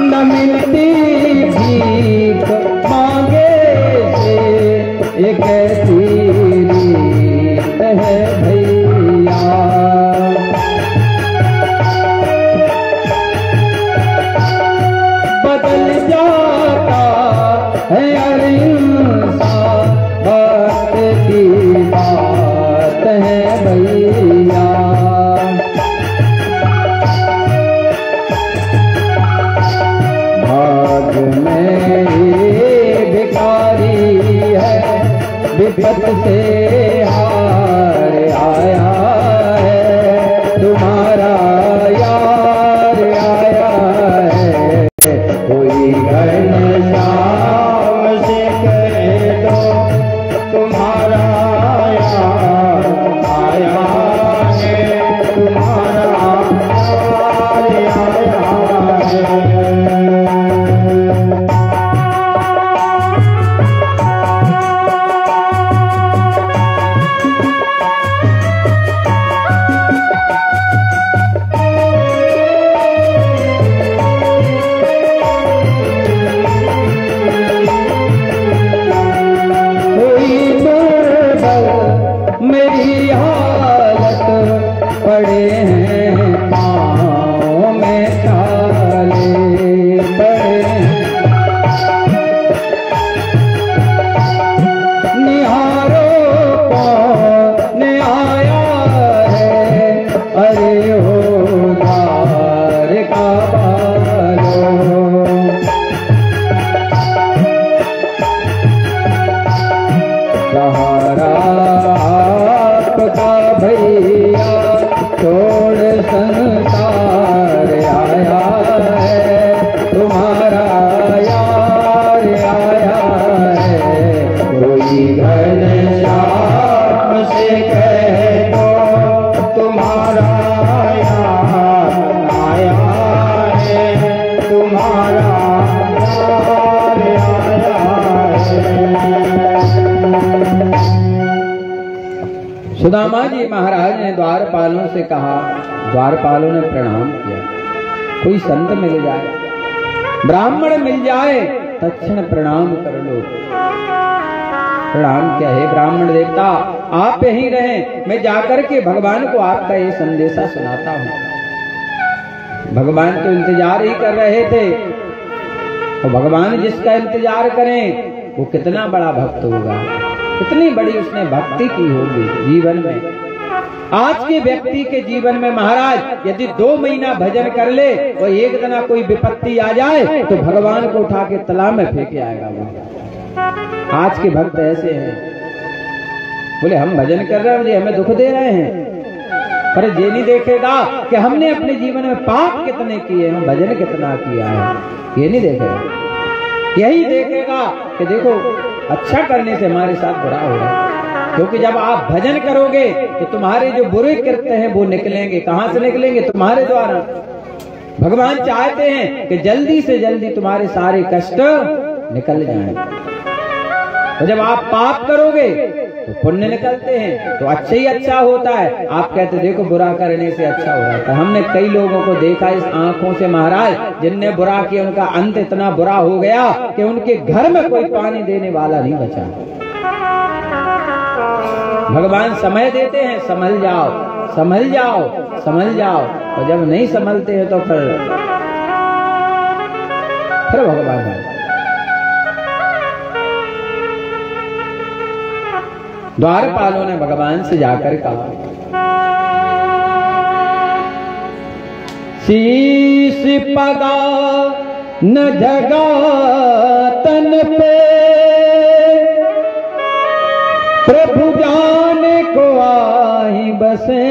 न मिलती भीख मांगे से एक ऐसी रीत है भैया, बदल जाता है हर इंसान, वक्त की बात है भैया। भाग में भिखारी है, विपत से हार आया है, तुम्हारा यार आया है, कोई घनश्याम से कह दो तुम्हारा यार आया है, तुम्हारा यार आया है। मेरी हालत पड़े हैं पाँव में छाले पड़े, निहारो कौन आया है, अरे हो द्वार का बालो, सहारा आपका भैया छोड़ संसार आया है, तुम्हारा यार आया है, कोई घनश्याम से कह दो तुम्हारा यार आया है, तुम्हारा यार आया है। सुदामा जी महाराज ने द्वारपालों से कहा, द्वारपालों ने प्रणाम किया, कोई संत मिल जाए, ब्राह्मण मिल जाए, तत्क्षण प्रणाम कर लो। प्रणाम क्या है ब्राह्मण देवता, आप यहीं रहें, मैं जाकर के भगवान को आपका ये संदेशा सुनाता हूँ। भगवान तो इंतजार ही कर रहे थे, तो भगवान जिसका इंतजार करें वो कितना बड़ा भक्त होगा, कितनी बड़ी उसने भक्ति की होगी जीवन में। आज के व्यक्ति के जीवन में महाराज यदि 2 महीना भजन कर ले और एक दिन कोई विपत्ति आ जाए तो भगवान को उठा के तालाब में फेंक आएगा वो। आज के भक्त ऐसे हैं, बोले हम भजन कर रहे हैं, मुझे हमें दुख दे रहे हैं, पर ये नहीं देखेगा कि हमने अपने जीवन में पाप कितने किए हैं, भजन कितना किया है, ये नहीं देखेगा। यही देखेगा कि देखो अच्छा करने से हमारे साथ बुरा हो रहा है, क्योंकि जब आप भजन करोगे तो तुम्हारे जो बुरे कृत्य हैं वो निकलेंगे। कहां से निकलेंगे? तुम्हारे द्वारा। भगवान चाहते हैं कि जल्दी से जल्दी तुम्हारे सारे कष्ट निकल जाएं। तो जब आप पाप करोगे तो पुण्य निकलते हैं, तो अच्छा ही अच्छा होता है। आप कहते देखो बुरा करने से अच्छा हो जाता है। हमने कई लोगों को देखा इस आंखों से महाराज, जिनने बुरा किया उनका अंत इतना बुरा हो गया कि उनके घर में कोई पानी देने वाला नहीं बचा। भगवान समय देते हैं, संभल जाओ संभल जाओ संभल जाओ, और जब नहीं संभलते हैं तो फिर भगवान द्वारपालों ने भगवान से जाकर कहा, शीश पगा न जगा तन पे, प्रभु जान को आही बसे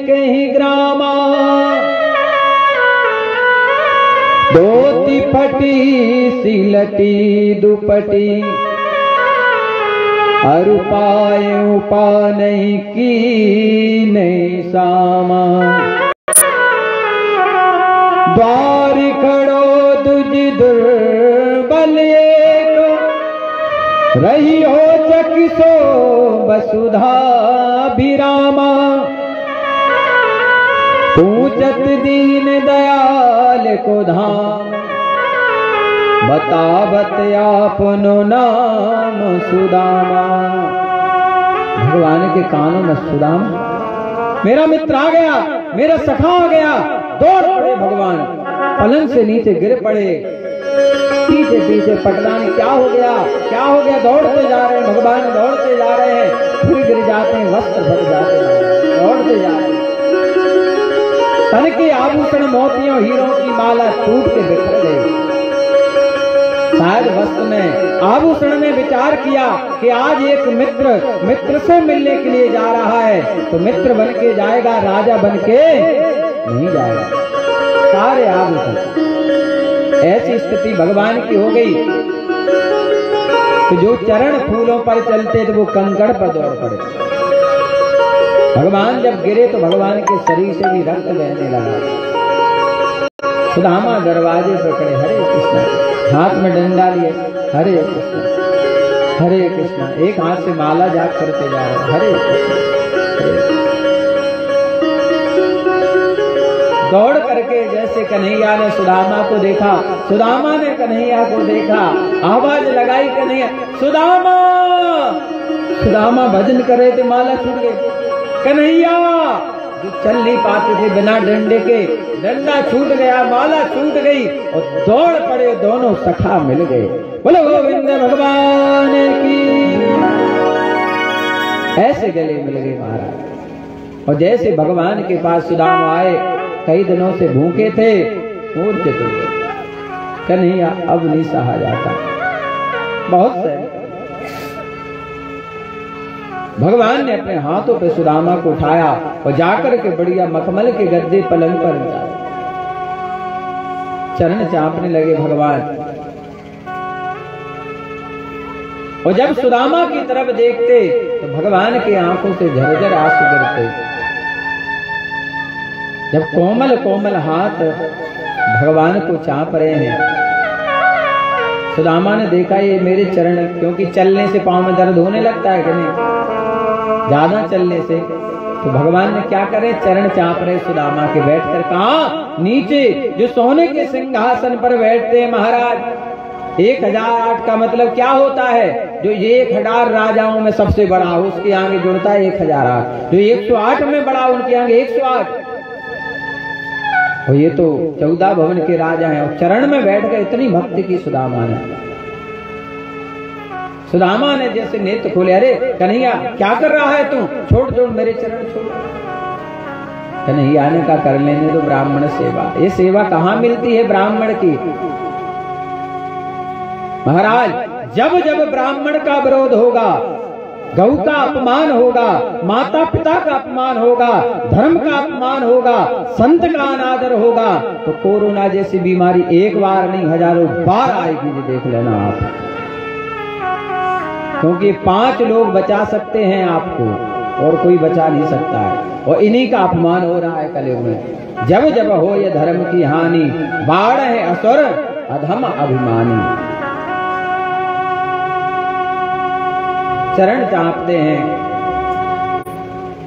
कहीं ग्रामा, धोती फटी सिलटी दुपटी, हर उपाय उपा नहीं की नहीं सामा। द्वार खड़ो दुजी दुर्बल एक, रही हो चकिसो वसुधा विरामा। पूछत दीन दयाल को धाम, बतावत आपनो नाम सुदामा। भगवान के कानों में सुदामा, मेरा मित्र आ गया, मेरा सखा आ गया। दौड़ पड़े भगवान, पलंग से नीचे गिर पड़े। पीछे पीछे पटरानी, क्या हो गया क्या हो गया? दौड़ते जा रहे हैं भगवान, दौड़ते जा रहे हैं, फिर गिर जाते हैं, वस्त्र फट जाते हैं, दौड़ते जा रहे हैं। तन के आभूषण मोतियों हीरों की माला टूट के बिखर गई। शायद वस्त्र में आभूषण ने विचार किया कि आज एक मित्र से मिलने के लिए जा रहा है, तो मित्र बन के जाएगा, राजा बन के नहीं जाएगा। सारे आभूषण, ऐसी स्थिति भगवान की हो गई तो जो चरण फूलों पर चलते थे वो कंकड़ पर दौड़ पड़े। भगवान जब गिरे तो भगवान के शरीर से भी रक्त बहने लगा। सुदामा दरवाजे पर खड़े, हरे कृष्णा, हाथ में डंडा लिए, हरे कृष्णा हरे कृष्णा, एक हाथ से माला जाप करते जा रहे, हरे कृष्णा। दौड़ करके जैसे कन्हैया ने सुदामा को देखा, सुदामा ने कन्हैया को देखा, आवाज लगाई कन्हैया, सुदामा। सुदामा भजन कर रहे थे, माला छूट गई। कन्हैया जो चल नहीं पाते थे बिना डंडे के, डंडा छूट गया, माला छूट गई और दौड़ पड़े, दोनों सखा मिल गए। बोलो गोविंद भगवान की। ऐसे गले मिल गए महाराज। और जैसे भगवान के पास सुदामा आए, कई दिनों से भूखे थे, मूर्छित हो गए। कन्हैया अब नहीं सहा जाता, बहुत से भगवान ने अपने हाथों पे सुदामा को उठाया और जाकर के बढ़िया मखमल के गद्दे पलंग पर चरण चापने लगे भगवान। और जब सुदामा की तरफ देखते तो भगवान की आंखों से झरझर आंसू गिरते। जब कोमल कोमल हाथ भगवान को चाप रहे हैं, सुदामा ने देखा ये मेरे चरण, क्योंकि चलने से पांव में दर्द होने लगता है कि नहीं, ज्यादा चलने से, तो भगवान ने क्या करे, चरण चाप रहे सुदामा के। बैठकर कहा नीचे, जो सोने के सिंहासन पर बैठते हैं महाराज। 1008 का मतलब क्या होता है? जो 1000 राजाओं में सबसे बड़ा हो उसके आगे जुड़ता है 1008। जो 108 में बड़ा उनके आगे 108। और ये तो 14 भवन के राजा हैं, और चरण में बैठ कर इतनी भक्ति की सुदामा ने। सुदामा ने जैसे नेत्र खोले, अरे कन्हैया क्या कर रहा है तू? छोड़ मेरे चरण छोड़। कन्हैया ने कहा कर लेने दो ब्राह्मण सेवा। ये सेवा कहाँ मिलती है ब्राह्मण की? महाराज जब जब ब्राह्मण का विरोध होगा, गौ का अपमान होगा, माता पिता का अपमान होगा, धर्म का अपमान होगा, संत का अनादर होगा, तो कोरोना जैसी बीमारी एक बार नहीं हजारों बार आएगी। ये देख लेना आप, क्योंकि 5 लोग बचा सकते हैं आपको और कोई बचा नहीं सकता है। और इन्हीं का अपमान हो रहा है कलयुग में। जब जब हो ये धर्म की हानि, बाढ़ है असुर अधम अभिमानी। चरण चापते हैं।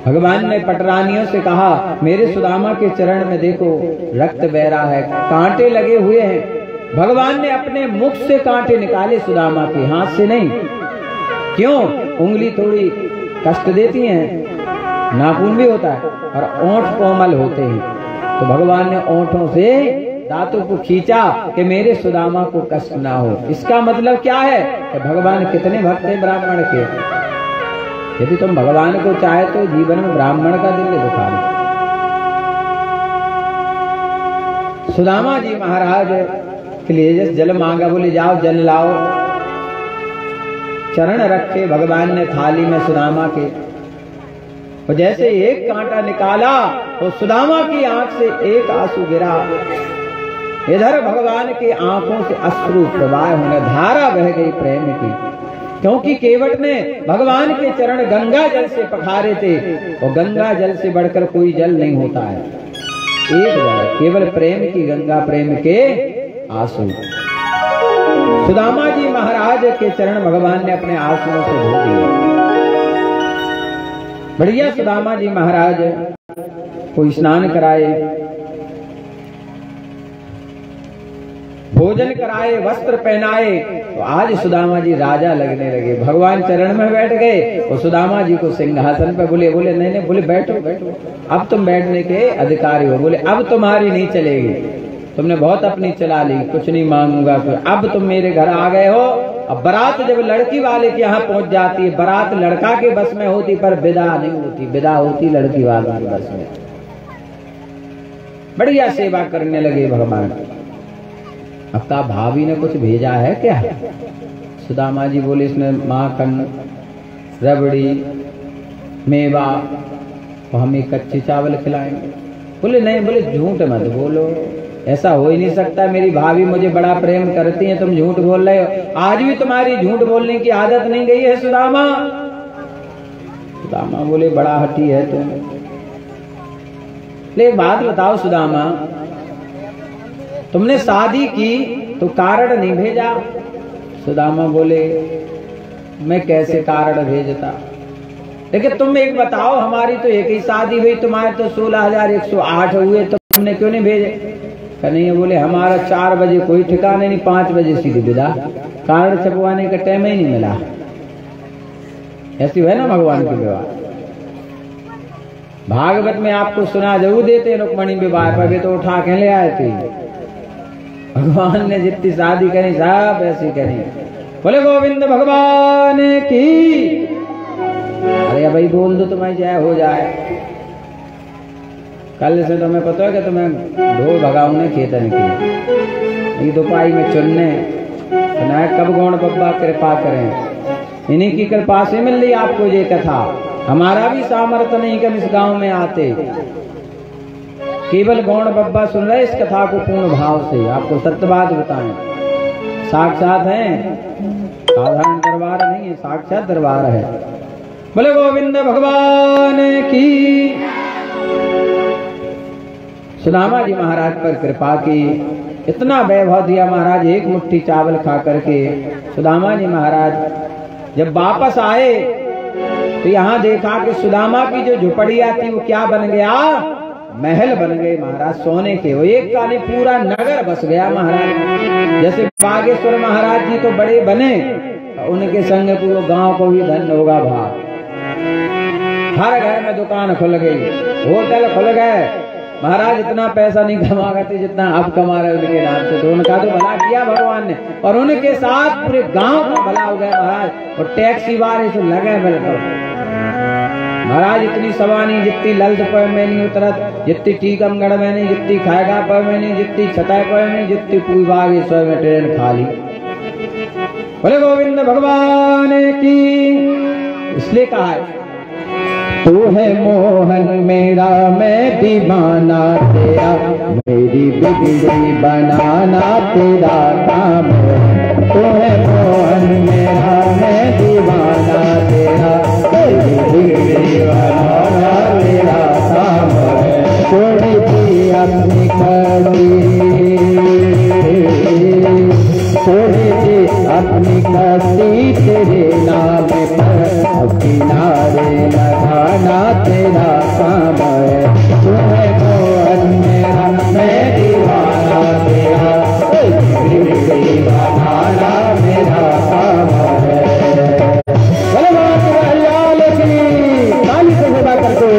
भगवान ने पटरानियों से कहा मेरे सुदामा के चरण में देखो रक्त बह रहा है, कांटे लगे हुए हैं। भगवान ने अपने मुख से कांटे निकाले सुदामा के, हाथ से नहीं। क्यों? उंगली थोड़ी कष्ट देती हैं, नाखून भी होता है, और ओंठ कोमल होते हैं। तो भगवान ने ओंठों से दांतों को खींचा कि मेरे सुदामा को कष्ट ना हो। इसका मतलब क्या है कि भगवान कितने भक्त हैं ब्राह्मण के। यदि तुम भगवान को चाहे तो जीवन में ब्राह्मण का दिल दुखा दो। सुदामा जी महाराज के लिए जल मांगा, बोले जाओ जल लाओ। चरण रखे भगवान ने थाली में सुदामा के, और जैसे एक कांटा निकाला तो सुदामा की आंख से एक आंसू गिरा। इधर भगवान की आंखों से अश्रु प्रवाह होने, धारा बह गई प्रेम की, क्योंकि केवट ने भगवान के चरण गंगा जल से पखारे थे, और गंगा जल से बढ़कर कोई जल नहीं होता है। एक जल केवल प्रेम की गंगा, प्रेम के आंसू। सुदामा जी महाराज के चरण भगवान ने अपने आंसुओं से धो दिए। बढ़िया सुदामा जी महाराज को स्नान कराए, भोजन कराए, वस्त्र पहनाए, तो आज सुदामा जी राजा लगने लगे। भगवान चरण में बैठ गए और सुदामा जी को सिंहासन पे बोले नहीं, बोले बैठो बैठो, अब तुम बैठने के अधिकारी हो। बोले अब तुम्हारी नहीं चलेगी, तुमने बहुत अपनी चला ली, कुछ नहीं मांगूंगा। फिर अब तुम मेरे घर आ गए हो। अब बारात जब लड़की वाले के यहाँ पहुंच जाती है, बारात लड़का के बस में होती पर विदा नहीं होती, विदा होती लड़की वाले के बस में। बढ़िया सेवा करने लगे भगवान। अब का भाभी ने कुछ भेजा है क्या? सुदामा जी बोले इसमें माखन, रबड़ी, मेवा, तो हम एक कच्चे चावल खिलाएंगे। बोले नहीं, बोले झूठ मत बोलो, ऐसा हो ही नहीं सकता, मेरी भाभी मुझे बड़ा प्रेम करती है, तुम झूठ बोल रहे हो। आज भी तुम्हारी झूठ बोलने की आदत नहीं गई है सुदामा। सुदामा बोले बड़ा हठी है तुम। ले एक बात बताओ सुदामा, तुमने शादी की तो कारण नहीं भेजा? सुदामा बोले मैं कैसे कारण भेजता, लेकिन तुम एक बताओ, हमारी तो एक ही शादी हुई, तुम्हारे तो 16,108 हुए, तुमने क्यों नहीं भेजे? नहीं, बोले हमारा 4 बजे कोई ठिकाने नहीं, 5 बजे सीधी विदा, कारण छपवाने का टाइम ही नहीं मिला। ऐसी है ना भगवान की विवाह। भागवत में आपको सुना जरूर देते, रुक्मणी विवाह पर तो उठा के ले आए थे। भगवान ने जितनी शादी करी सब ऐसी करी। बोले गोविंद भगवान की। अरे भाई बोल दो तुम्हारी जय हो जाए। कल से तुम्हें पता है कि तुम्हें ढोल भगाऊंने खेतन की, दोपाई में चुनने कब गौण बब्बा कृपा करें। इन्हीं की कृपा से मिल रही आपको ये कथा। हमारा भी सामर्थ्य नहीं कि हम इस गांव में आते, केवल गौण बब्बा सुन रहे इस कथा को पूर्ण भाव से। आपको सत्य बात बताएं, साक्षात है, साधारण दरबार नहीं है, साक्षात दरबार है। बोले गोविंद भगवान की। सुदामा जी महाराज पर कृपा की, इतना वैभव दिया महाराज। एक मुट्ठी चावल खा करके सुदामा जी महाराज जब वापस आए तो यहाँ देखा कि सुदामा की जो झुपड़िया थी वो क्या बन गया, महल बन गए महाराज सोने के। वो एक का नहीं पूरा नगर बस गया महाराज। जैसे बागेश्वर महाराज जी तो बड़े बने, उनके संग पूरे गांव को भी धन होगा भाग। हर घर में दुकान खुल गई, होटल खुल गए। महाराज इतना पैसा नहीं कमा करते जितना अब कमा रहे उनके नाम से। तो उनका तो भला किया भगवान ने, और उनके साथ पूरे गांव का भला हो गया महाराज। और टैक्सी वाले से लगे बिल्कुल महाराज। इतनी सवानी जितनी ललित पर में नहीं उतरत, जितनी टीकमगढ़ में नहीं, जितनी खाएगा पर में नहीं, जितनी छतय पर में, जितनी पूरी बागेश्वर में ट्रेन खाली। बोले गोविंद भगवान की। इसलिए कहा है तू है मोहन मेरा मैं दीवाना तेरा, मेरी बिगड़ी बनाना तेरा काम है। तू है मोहन मेरा मैं दीवाना तेरा, मेरी बिगड़ी बनाना तेरा काम है। छोड़ी थी अपनी कड़ी, छोड़ी थी अपनी कड़ी तेरे नाम पर, किनारे लगाना तेरा काम है। तू है मोहन मेरा मैं दीवाना तेरा, बिगड़ी बनाना मेरा काम है। बोले बात हरियाल की ताली से सेवा करते।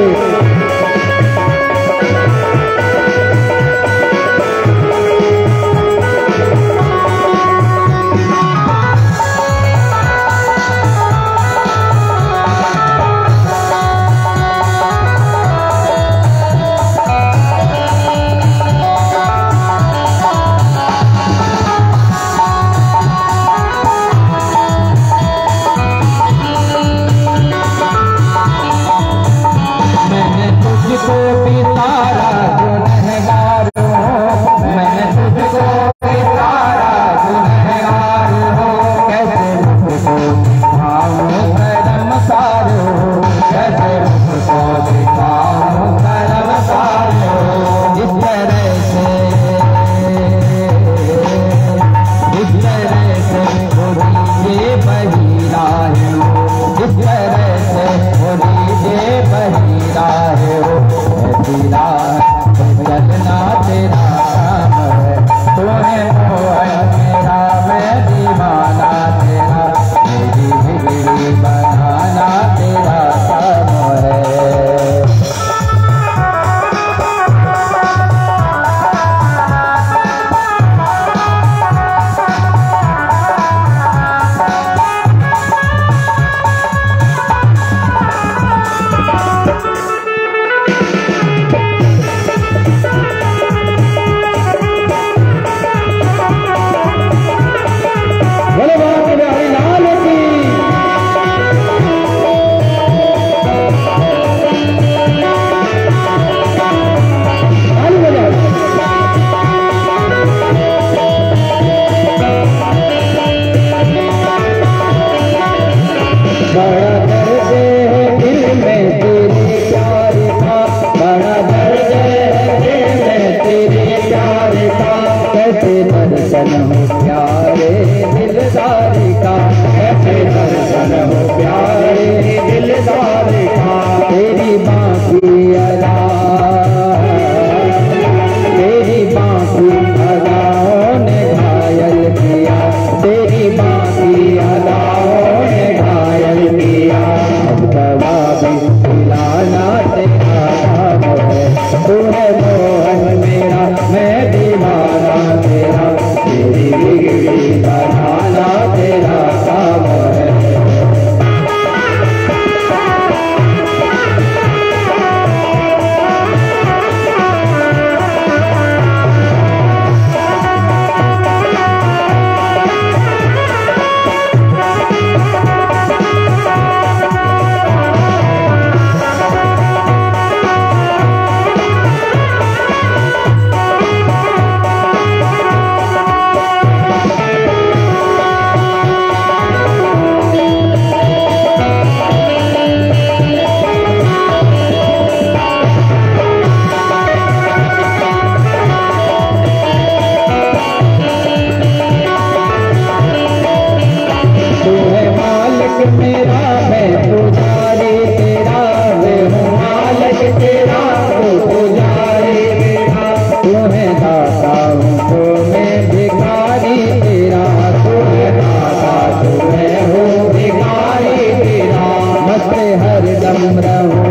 हरदम रहूं,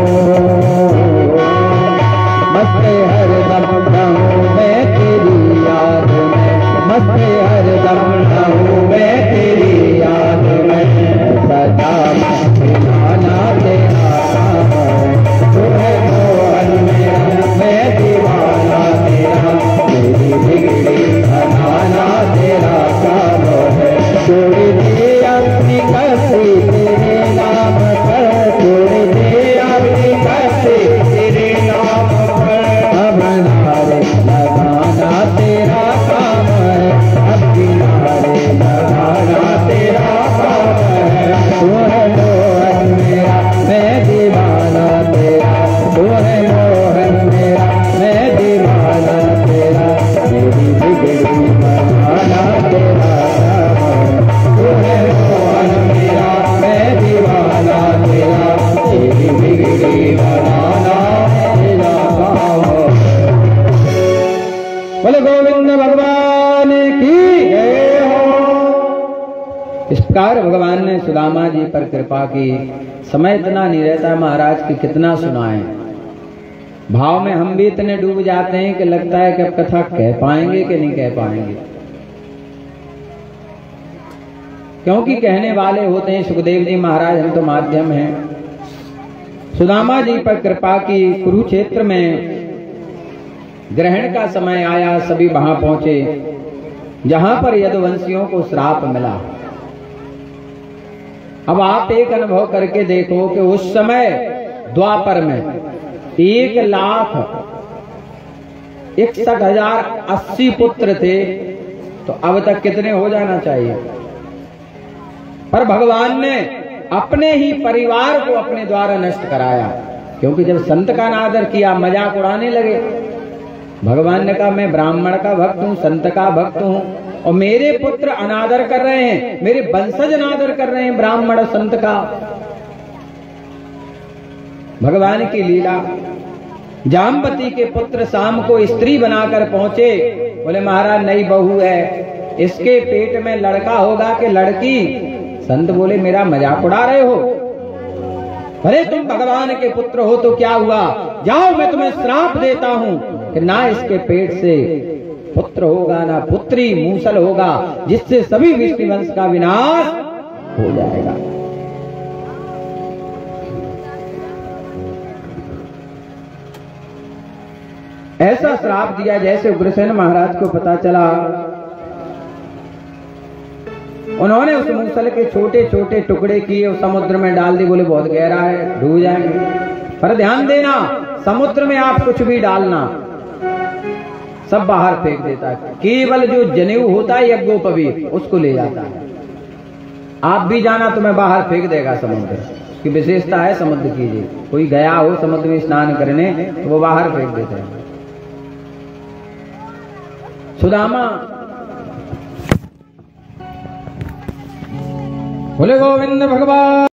मस्त हरदम रहूं मैं तेरी याद में, मस्त हरदम रहूं मैं तेरी याद में। सदा दीवाना तेरा काम है, तू है मोहन मेरा, मैं दीवाना तेरा, तेरी बिगड़ी बनाना तेरा काम है। छोड़ दे अपनी कसी तेरे नाम पर, छोड़ दे अपनी कसी तेरे नाम पर। अब नारे लगाना तेरा काम है, अब किनारे लगाना तेरा काम है। तू है मोहन मेरा, मैं दीवाना तेरा, तू है मोहन मेरा, मैं दीवाना तेरा, मेरी बिगड़ी बनाना तेरा काम है। तू है मोहन मेरा, मैं दीवाना तेरा, तेरी बिगड़ी बनाना तेरा काम है। बोले गोविंद भगवान की जय हो। इस प्रकार भगवान ने सुदामा जी पर कृपा की। समय इतना नहीं रहता महाराज कि कितना सुनाएं। भाव में हम भी इतने डूब जाते हैं कि लगता है कि अब कथा कह पाएंगे कि नहीं कह पाएंगे, क्योंकि कहने वाले होते हैं सुखदेव जी महाराज, हम तो माध्यम हैं। सुदामा जी पर कृपा की। कुरुक्षेत्र में ग्रहण का समय आया, सभी वहां पहुंचे जहां पर यदुवंशियों को श्राप मिला। अब आप एक अनुभव करके देखो कि उस समय द्वापर में 1,61,080 पुत्र थे, तो अब तक कितने हो जाना चाहिए। पर भगवान ने अपने ही परिवार को अपने द्वारा नष्ट कराया, क्योंकि जब संत का अनादर किया, मजाक उड़ाने लगे। भगवान ने कहा मैं ब्राह्मण का भक्त हूं, संत का भक्त हूं, और मेरे पुत्र अनादर कर रहे हैं, मेरे वंशज अनादर कर रहे हैं ब्राह्मण संत का। भगवान की लीला। जामवती के पुत्र शाम को स्त्री बनाकर पहुंचे। बोले महाराज नई बहू है, इसके पेट में लड़का होगा कि लड़की। संत बोले मेरा मजाक उड़ा रहे हो? अरे तुम भगवान के पुत्र हो तो क्या हुआ, जाओ मैं तुम्हें श्राप देता हूं कि ना इसके पेट से पुत्र होगा ना पुत्री, मूसल होगा, जिससे सभी विष्णु वंश का विनाश हो जाएगा। ऐसा श्राप दिया जैसे उग्रसेन महाराज को पता चला। उन्होंने उस मूसल के छोटे छोटे टुकड़े किए, उस समुद्र में डाल दिए। बोले बहुत गहरा है, डूब जाएंगे। पर ध्यान देना, समुद्र में आप कुछ भी डालना, सब बाहर फेंक देता है। केवल जो जनेऊ होता है यज्ञोपवीत, उसको ले जाता है। आप भी जाना तुम्हें बाहर फेंक देगा समुद्र। की विशेषता है समुद्र की जी। कोई गया हो समुद्र में स्नान करने तो वो बाहर फेंक देते हैं। सुदामा बोले गोविंद भगवान।